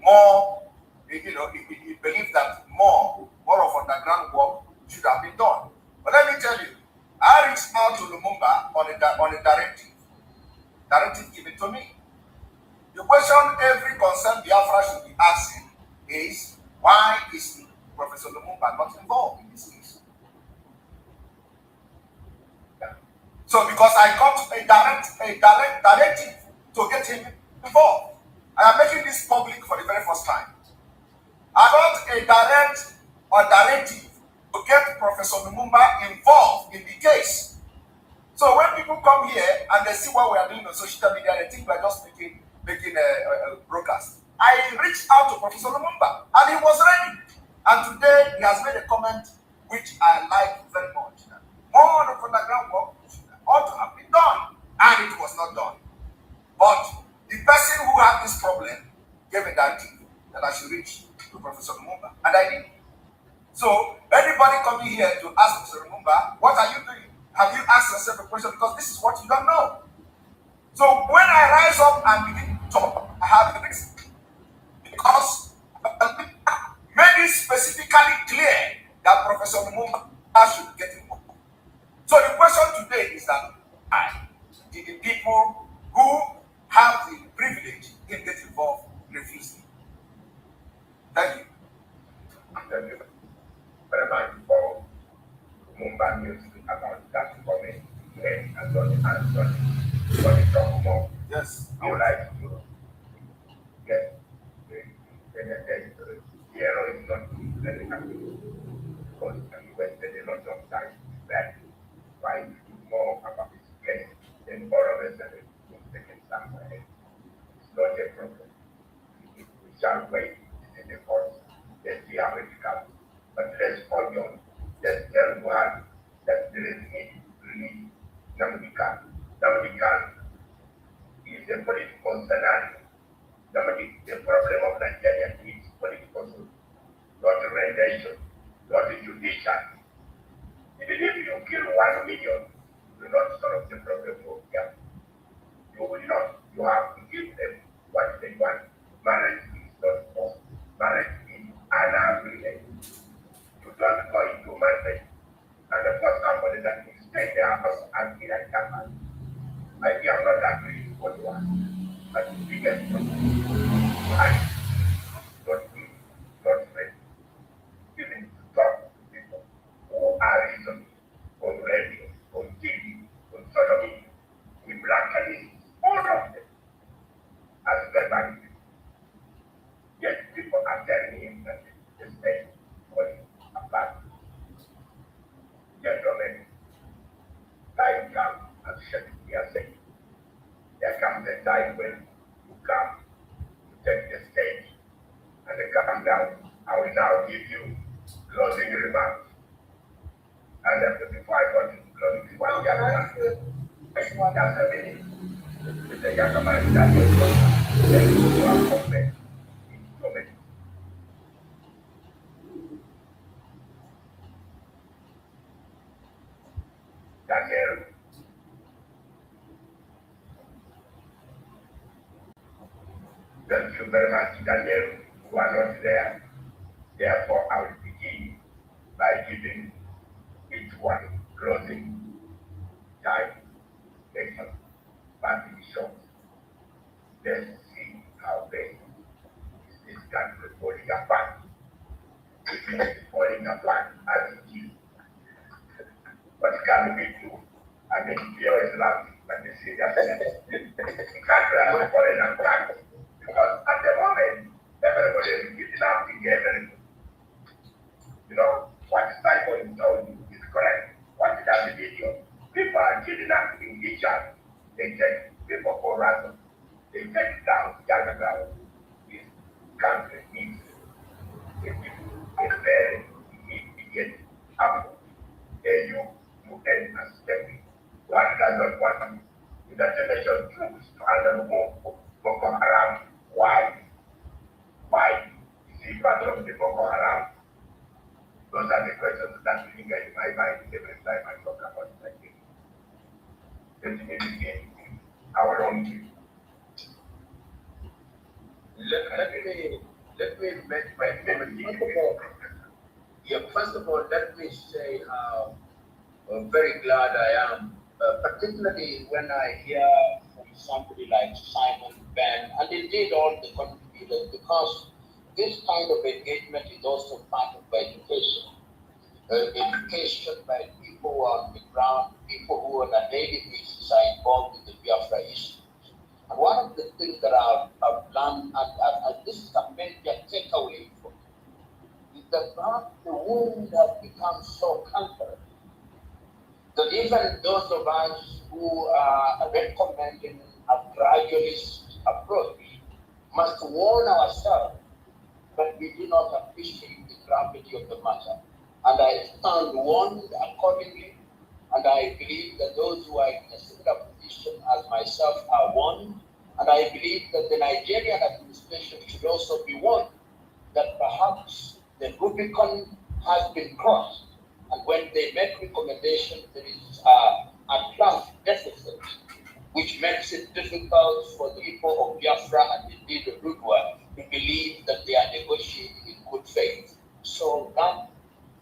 more. He believes that more of underground work should have been done. But let me tell you, I reached out to Lumumba on a directive given to me. The question every concerned Biafra should be asking is, why is Professor Lumumba not involved in this case? So because I got a directive to get him involved. I am making this public for the very first time. I got a directive to get Professor Lumumba involved in the case. So when people come here and they see what we are doing on social media, they think we are just making a broadcast. I reached out to Professor Lumumba and he was ready. And today he has made a comment which I like very much. More of underground work ought to have been done, and it was not done. But the person who had this problem gave a directive that I should reach to Professor Lumumba, and I did. So anybody coming here to ask Professor Lumumba, what are you doing? Have you asked yourself a question? Because this is what you don't know. So when I rise up and begin to talk, I have a reason. Because I made it specifically clear that Professor Lumumba should get involved. So the question today is that did the people who have the privilege in get involved refuse me? Thank you. Thank you very much for Lumumba news about that comment and Johnny. Want to talk more? Yes. I would like to get the hero is not very happy because we wasted a lot of time back trying to do more about this case than all of us that was taken somewhere. It's not a problem. We shall wait in the courts. Let's see how it comes. But let's hold on. Let's tell one that there is need to release Nnamdi. Nnamdi is a political scenario. The problem of Nigeria is political, not a rendition, not a judicial. Even if you kill 1 million, you will not solve the problem of Biafra. You will not. You have to give them what they want. Marriage is not forced. Marriage is an agreement. You don't go into marriage anti-Nigerian. Maybe I'm not agree with what you want, but the biggest problem I don't need, not ready. Even to talk to people who are reasonable on radio, on TV, on social media, with black candidates, all of them, as verbal. Yet people are telling him that the state was a bad. Gentlemen, time comes, as Shakespeare said. There comes a time when you come to take the stage and they come down. I will now give you closing remarks. And before I go to closing, one young man, just a minute, with the young man that you are complete in 2 minutes. Daniel. Thank you very much, Daniel, who are not there. Therefore, I will begin by giving each one closing time, lecture, but in short. Let's see how big is this country falling apart. If it is falling apart as it is, what can we do? I mean, fear is laughing, but they see that country has fallen apart. Because at the moment, everybody is kidnapping everything. You know, what Simon told you is correct. What is that video? People are kidnapping each other. They take people for ransom. They take it down to the ground. This country needs a very immediate effort. AUN has stepped in. One does not want the nation troops to handle Boko Haram. Why? Why is he part of the Boko Haram? Those are the questions that linger in my mind every time I talk about Nigeria. Let me begin with our own view. Let me make my statement. First of all, let me say how very glad I am, particularly when I hear from somebody like Simon, Ben, and indeed all the contributors, because this kind of engagement is also part of education. Education by people who are on the ground, people who on a daily basis are involved in the Biafra issues. And one of the things that I've learned, and this is a major takeaway from it, is that perhaps the wound has become so cancerous that even those of us who are recommending a gradualist approach must warn ourselves that we do not appreciate the gravity of the matter. And I stand warned accordingly, and I believe that those who are in a similar position as myself are warned, and I believe that the Nigerian administration should also be warned that perhaps the Rubicon has been crossed, and when they make recommendations, there is a trust deficit, which makes it difficult for the people of Biafra and indeed the Rudwa to believe that they are negotiating in good faith. So that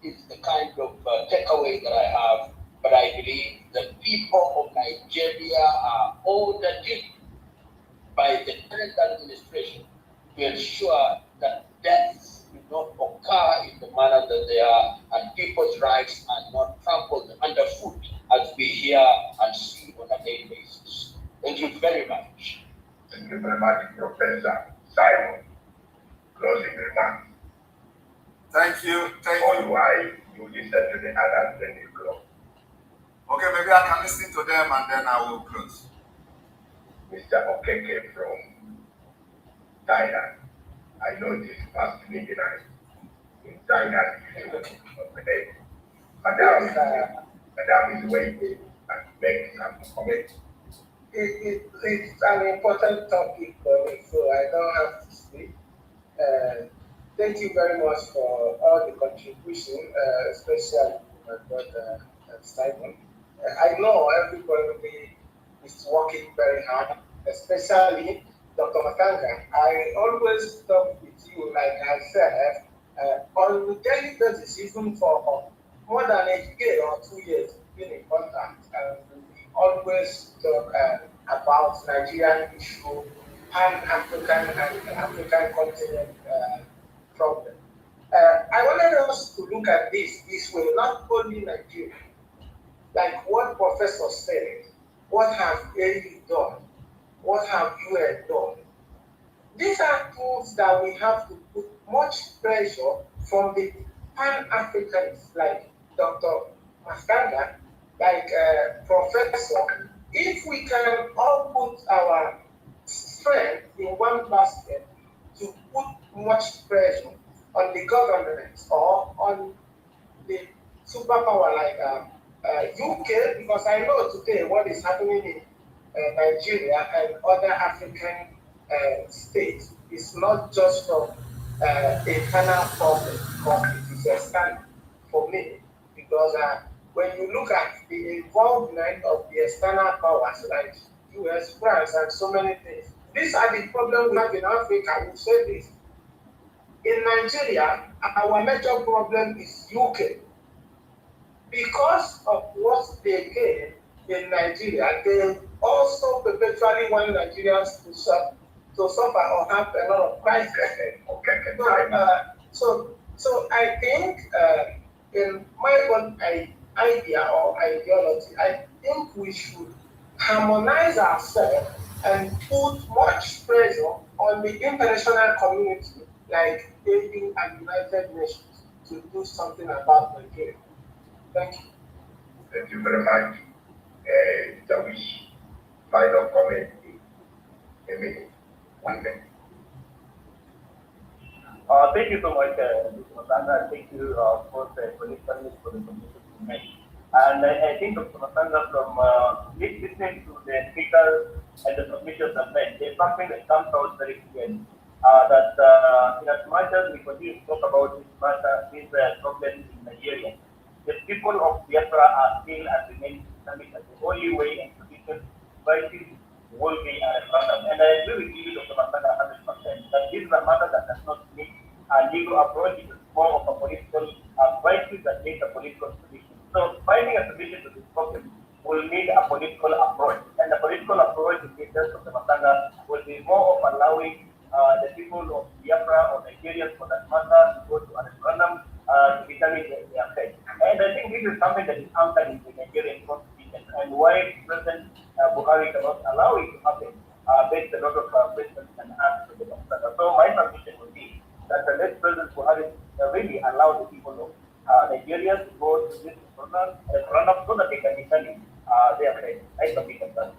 is the kind of takeaway that I have, but I believe the people of Nigeria are ordered in by the current administration to ensure that deaths do not occur in the manner that they are, and people's rights are not trampled underfoot as we hear and see on a daily basis. Thank you very much. Thank you very much, Professor Simon. Closing remarks. Thank you. Why you listen to the others when you close. Okay, maybe I can listen to them and then I will close. Mr. Okeke from Thailand. I know this past midnight in Thailand. Madam is waiting and make some comment. It's an important topic for me, so I don't have to speak. Thank you very much for all the contribution, especially my brother Simon. I know everybody is working very hard, especially Dr. Matanga. I always talk with you, like I said, on a daily basis, even for more than a year or 2 years, been in contact. And always talk about Nigerian issue, Pan-African and African continent problem. I wanted us to look at this way, not only Nigeria. Like what Professor said, what have AU done? What have UN done? These are tools that we have to put much pressure from the Pan-Africans like Dr. Mastanga, like Professor. If we can all put our strength in one basket to put much pressure on the government or on the superpower like UK, because I know today what is happening in Nigeria and other African states is not just from a internal problem, but it is external for me. Because when you look at the involvement of the external powers like US, France, and so many things, these are the problems we have in Africa. We say this. In Nigeria, our major problem is UK. Because of what they gain in Nigeria, they also perpetually want Nigerians to suffer or have a lot of crisis. So I think in my own idea or ideology, I think we should harmonize ourselves and put much pressure on the international community like AU and United Nations to do something about Nigeria. Thank you. Thank you very much. Jawish, final comment in a minute. 1 minute. Thank you so much, Mr. Masanga. Thank you, for the connection for the information you made. And I think Dr. Masanga, from listening to the speakers and the submissions of men, there's something that comes out very clearly. That in as much as we continue to talk about this matter, this problem in Nigeria, the people of Biafra are still and remain Islamic as the only way and solution crisis will be a referendum. And I agree with you, Dr. Masanga, 100%, that this is a matter that does not need a legal approach. It is more of a political crisis that needs a political solution. So finding a solution to this problem will need a political approach. And the political approach in this case, Dr. Masanga, will be more of allowing the people of Biafra or Nigerians for that matter to go to a referendum to determine their fate. And I think this is something that is anchored in the Nigerian constitution, and why President Buhari cannot allow it to happen based on a lot of questions and answers to the matter. So my submission would be that the next President Buhari really allow the people of Nigeria to go to this referendum so that they can determine their fate. I submit that.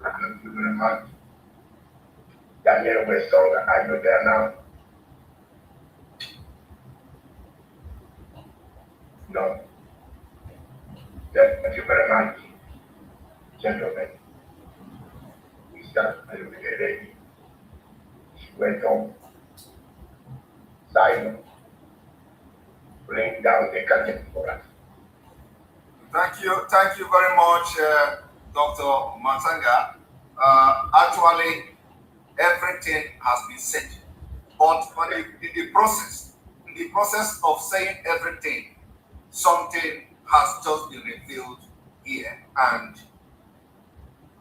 Thank you very much. Daniel Weston, are you there now? No. Thank you very much, gentlemen. We start a little bit ready. She went on. Simon, bring down the curtain for us. Thank you very much, Dr. Masanga. Actually, everything has been said, but in the process of saying everything, something has just been revealed here, and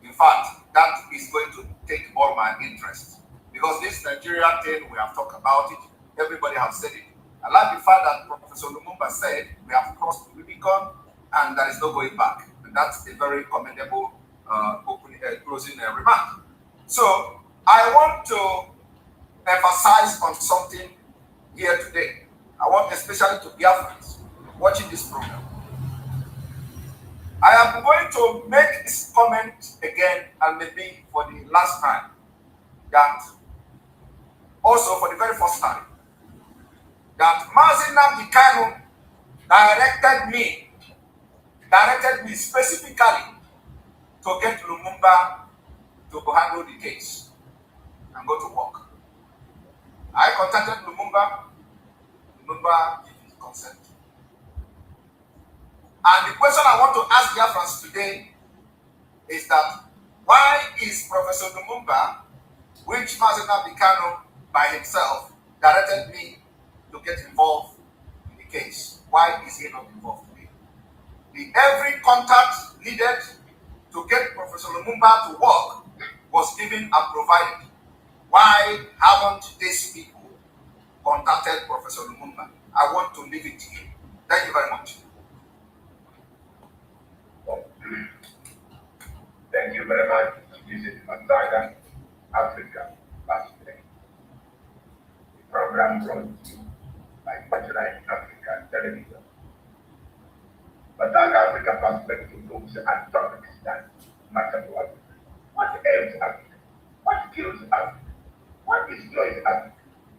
in fact, that is going to take all my interest, because this Nigeria thing, we have talked about it, everybody has said it. I like the fact that Professor Lumumba said we have crossed the Rubicon and there is no going back, and that's a very commendable closing remark. So I want to emphasize on something here today. I want especially to Biafrans watching this program. I am going to make this comment again, and maybe for the last time, that also for the very first time, that Nnamdi Kanu directed me specifically to get Lumumba to handle the case and go to work. I contacted Lumumba gave his consent. And the question I want to ask Biafrans today is that why is Professor Lumumba, which Nnamdi Kanu by himself directed me to get involved in the case, why is he not involved today? Every contact needed to get Professor Lumumba to work was given and provided. Why haven't these people contacted Professor Lumumba? I want to leave it to you. Thank you very much. Thank you very much. This is Masaga, Africa, last day. The program brought to you by Patriotic Africa Television. Masaga Africa perspective looks at topics that matter to Africa. What ails Africa? What kills Africa? What destroys Africa?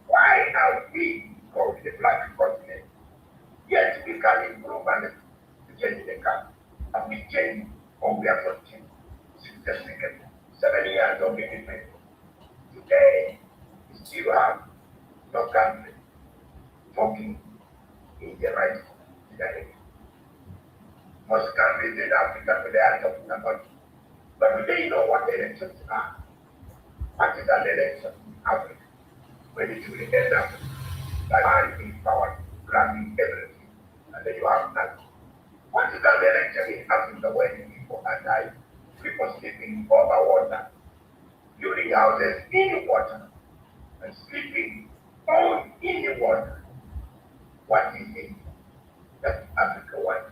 Why are we called the Black continent? Yet we can improve and change the country. And we change or we are not changed. Since the 7 years of independence. Today, we still have no country talking in the right direction. Most countries in Africa today are talking about it. But do they know what elections are? What is an election in Africa? When it will end up by finding power, grabbing everything, and then you have nothing. What is an election in Africa when people are dying, people sleeping over water, building houses in water, and sleeping on in the water? What is it that Africa wants?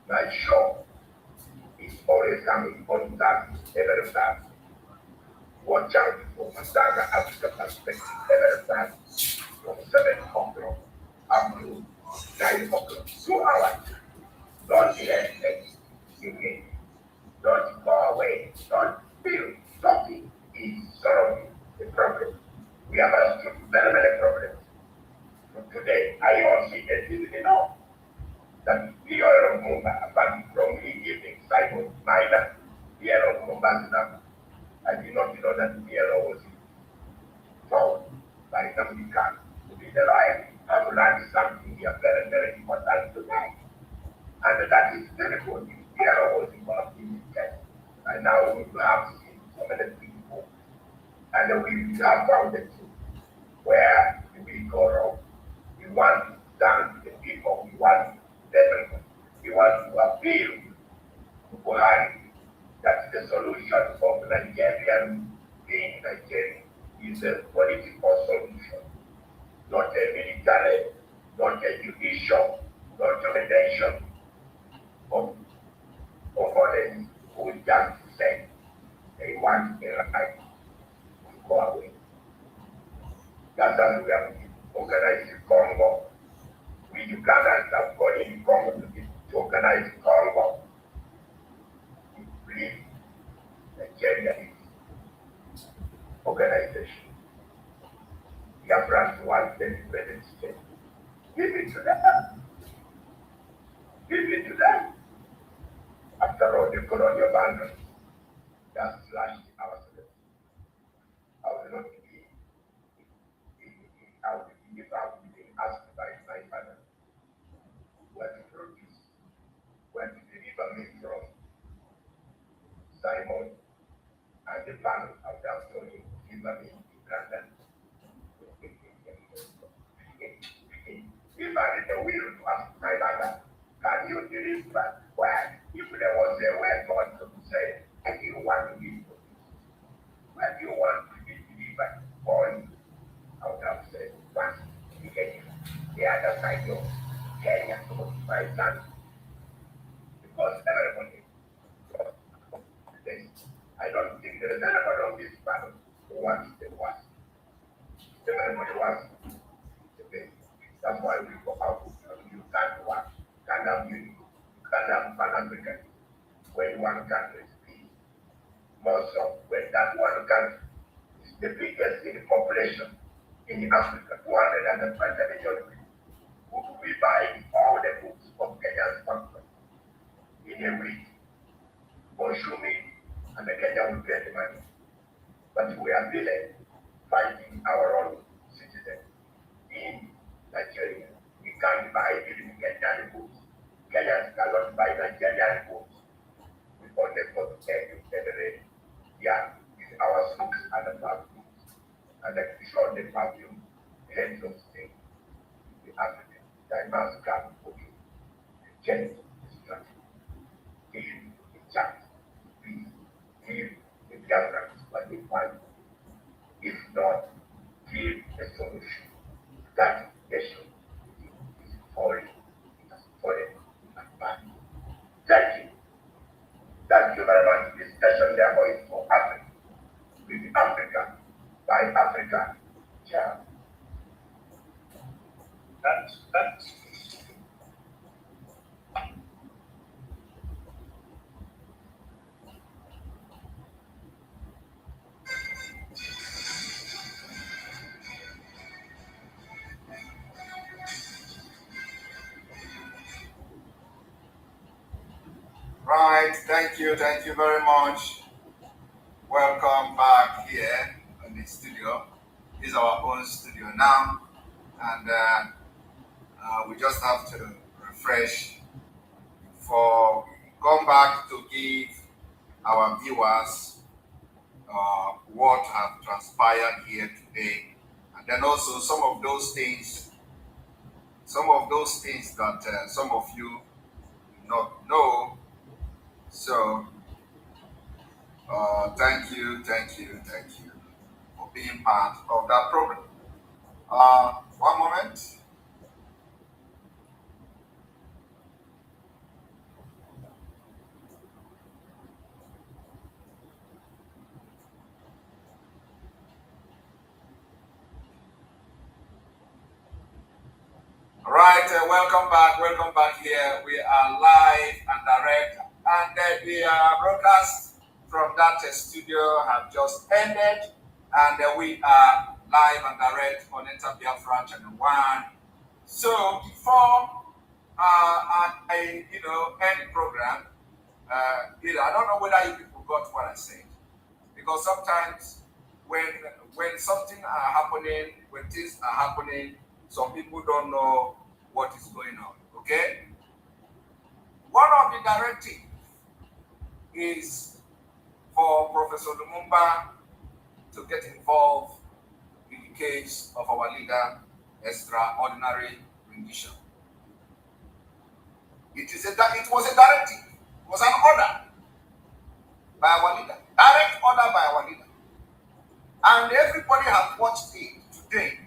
My show is always coming on that every time. Watch out for Masaga Africa perspective every time from 7 o'clock up to 9 o'clock. 2 hours. Don't hesitate. You don't go away. Don't feel something is solving the problem. We have a very many problems. But today, I also didn't know that the oil of Mumba, apart from me giving Simon Minor, the oil of Mumba now. I did not know that PLO was told by Nnamdi Kanu to be the lawyer. I've learned something here very, very important today. And that is very good. PLO was involved in this case. And now we have seen so many people. And we have found the truth where we go wrong. We want to stand the people. We want them. We want to appeal to Buhari. That the solution of Nigerian being Nigerian is a political solution, not a military, not a judicial, not a nation of others who just say they want a right to go away. That's how we have organized Congo. We Ugandans have gone in Congo to organize Congo. Nigerian organization. Biafra wants the independent state. Give it to them. Give it to them. After all, the colonial boundaries that slashed our slaves. I will not be I will be asked by my father where to produce, where to deliver me from. Simon and the panel of that story, deliver me to Uganda. If I had the will to ask my mother, can you deliver? Well, if there was a way God to say, and you want to be produced, where do you want to be delivered? Or I would have said, once you get the other side of Kenya to my son. Because everybody, I don't think there is anybody on this panel who wants the worst. Everybody wants the best. That's why we go out. You can't work. You can't have unity. You can't have Pan-African. When one country is peace. More so, when that one country is the biggest in population in Africa, 220 million people, who will be buying all the goods of Kenya's factory in a week. Consuming, and the Kenya will get the money. But we are really fighting our own citizens in Nigeria. We can't buy even Kenyan goods. Kenyans cannot buy Nigerian goods. We only got to tell you every year with our suits and the perfumes. And the show the perfume, the heads of state, the African, they must come for you. Change the strategy. Give the chance. that nation is falling, it has fallen apart. Thank you. Thank you very much. This session therefore is for Africa, with Africa, by Africa. Yeah. That's Right, thank you very much. Welcome back here in the studio. This is our own studio now, and we just have to refresh before we come back to give our viewers what have transpired here today, and then also some of those things that some of you do not know. So thank you for being part of that program. One moment. All right, welcome back here. We are live and direct, and the broadcast from that studio have just ended, and we are live and direct on Biafra Channel 1. So before I end the program, I don't know whether you people got what I said, because sometimes when something are happening, when things are happening, some people don't know what is going on. Okay, one of the directives is for Professor Lumumba to get involved in the case of our leader, extraordinary rendition. It was a directive, it was an order by our leader, direct order by our leader. And everybody has watched it today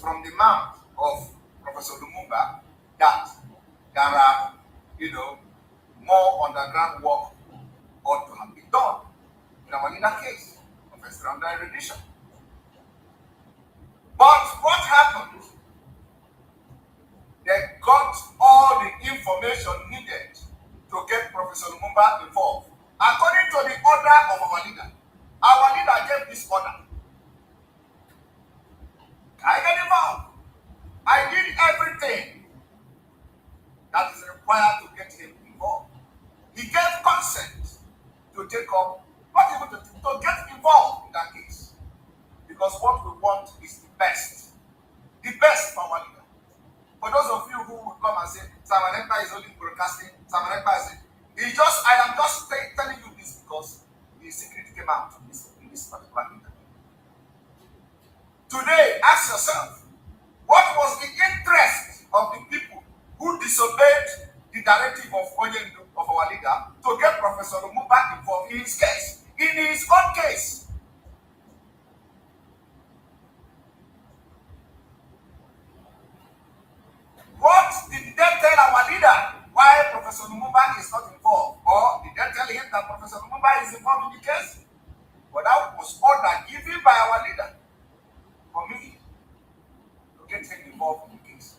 from the mouth of Professor Lumumba that there are, more underground work ought to have been done in our leader case of extraordinary rendition. But what happened? They got all the information needed to get Professor Lumumba involved. According to the order of our leader gave this order. I get involved. I did everything that is required to get him involved. He gave consent to take up, not even to get involved in that case. Because what we want is the best for our leader. For those of you who will come and say, Simon Ekpa is only broadcasting, Simon Ekpa is I am just telling you this because the secret came out in this particular interview. Today, ask yourself, what was the interest of the people who disobeyed the directive of our leader to get Professor Lumumba involved in his case, in his own case? What did they tell our leader why Professor Lumumba is not involved? Or did they tell him that Professor Lumumba is involved in the case? But that was order given by our leader for me to get him involved in the case.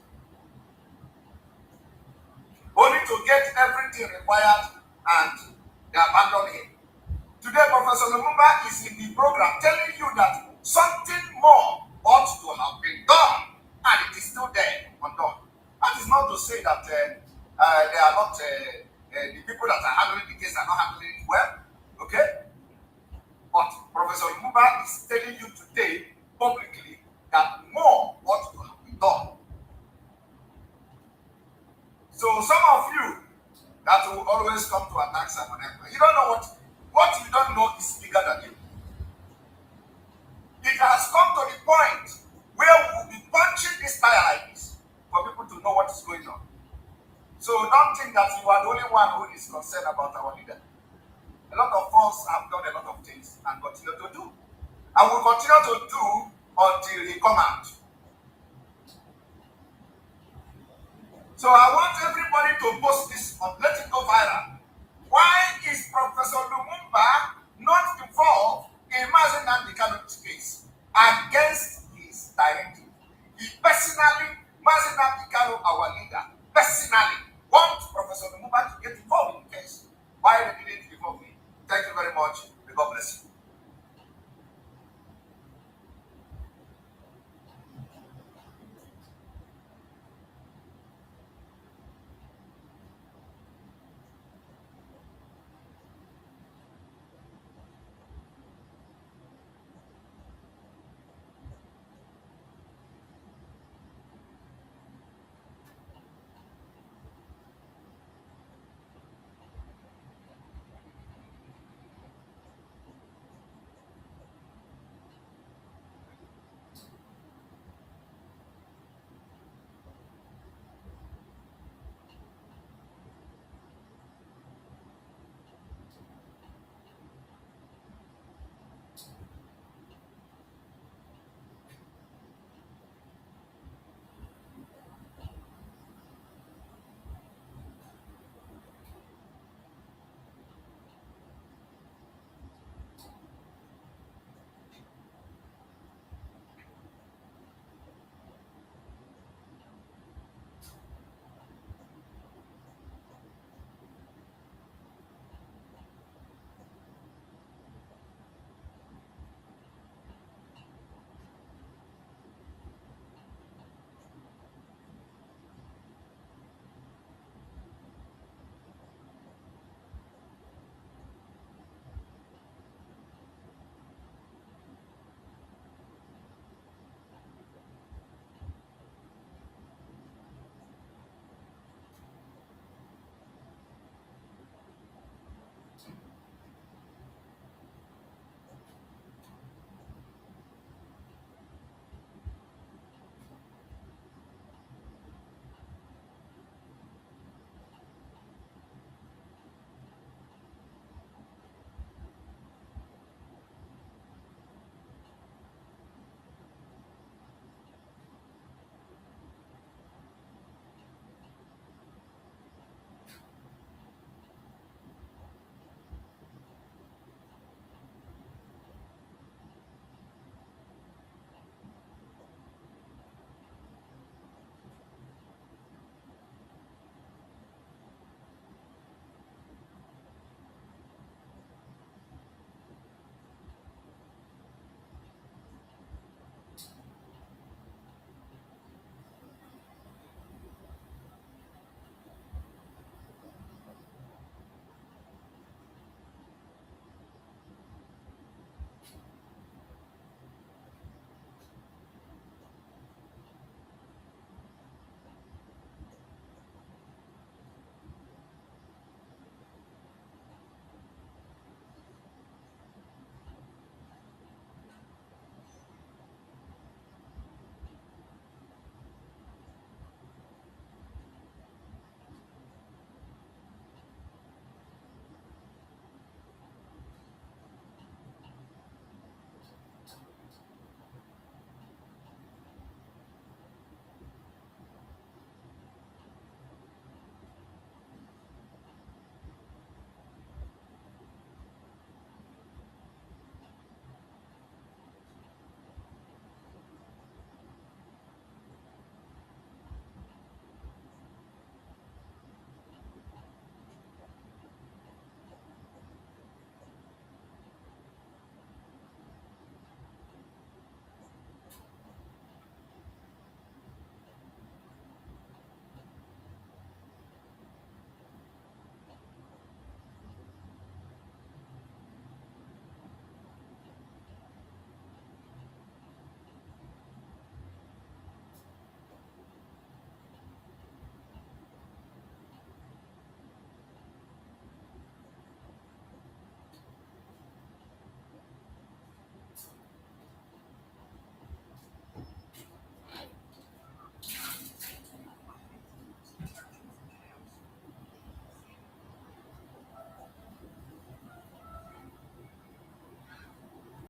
Only to get everything required and they abandon him. Today, Professor Lumumba is in the program telling you that something more ought to have been done, and it is still there undone. That is not to say that they are not, the people that are handling the case are not handling it well, okay? But Professor Lumumba is telling you today publicly that more ought to have been done. So some of you that will always come to attack Simon Ekpa, you don't know what you don't know is bigger than you. It has come to the point where we will be punching this tire like this for people to know what is going on. So don't think that you are the only one who is concerned about our leader. A lot of us have done a lot of things and continue to do. And will continue to do until he come out. So I want everybody to post this up, let it go viral. Why is Professor Lumumba not involved in Nnamdi Kanu's case against his directive? He personally, Nnamdi Kanu, our leader, personally wants Professor Lumumba to get involved in the case. Why they didn't involve me? Thank you very much. May God bless you.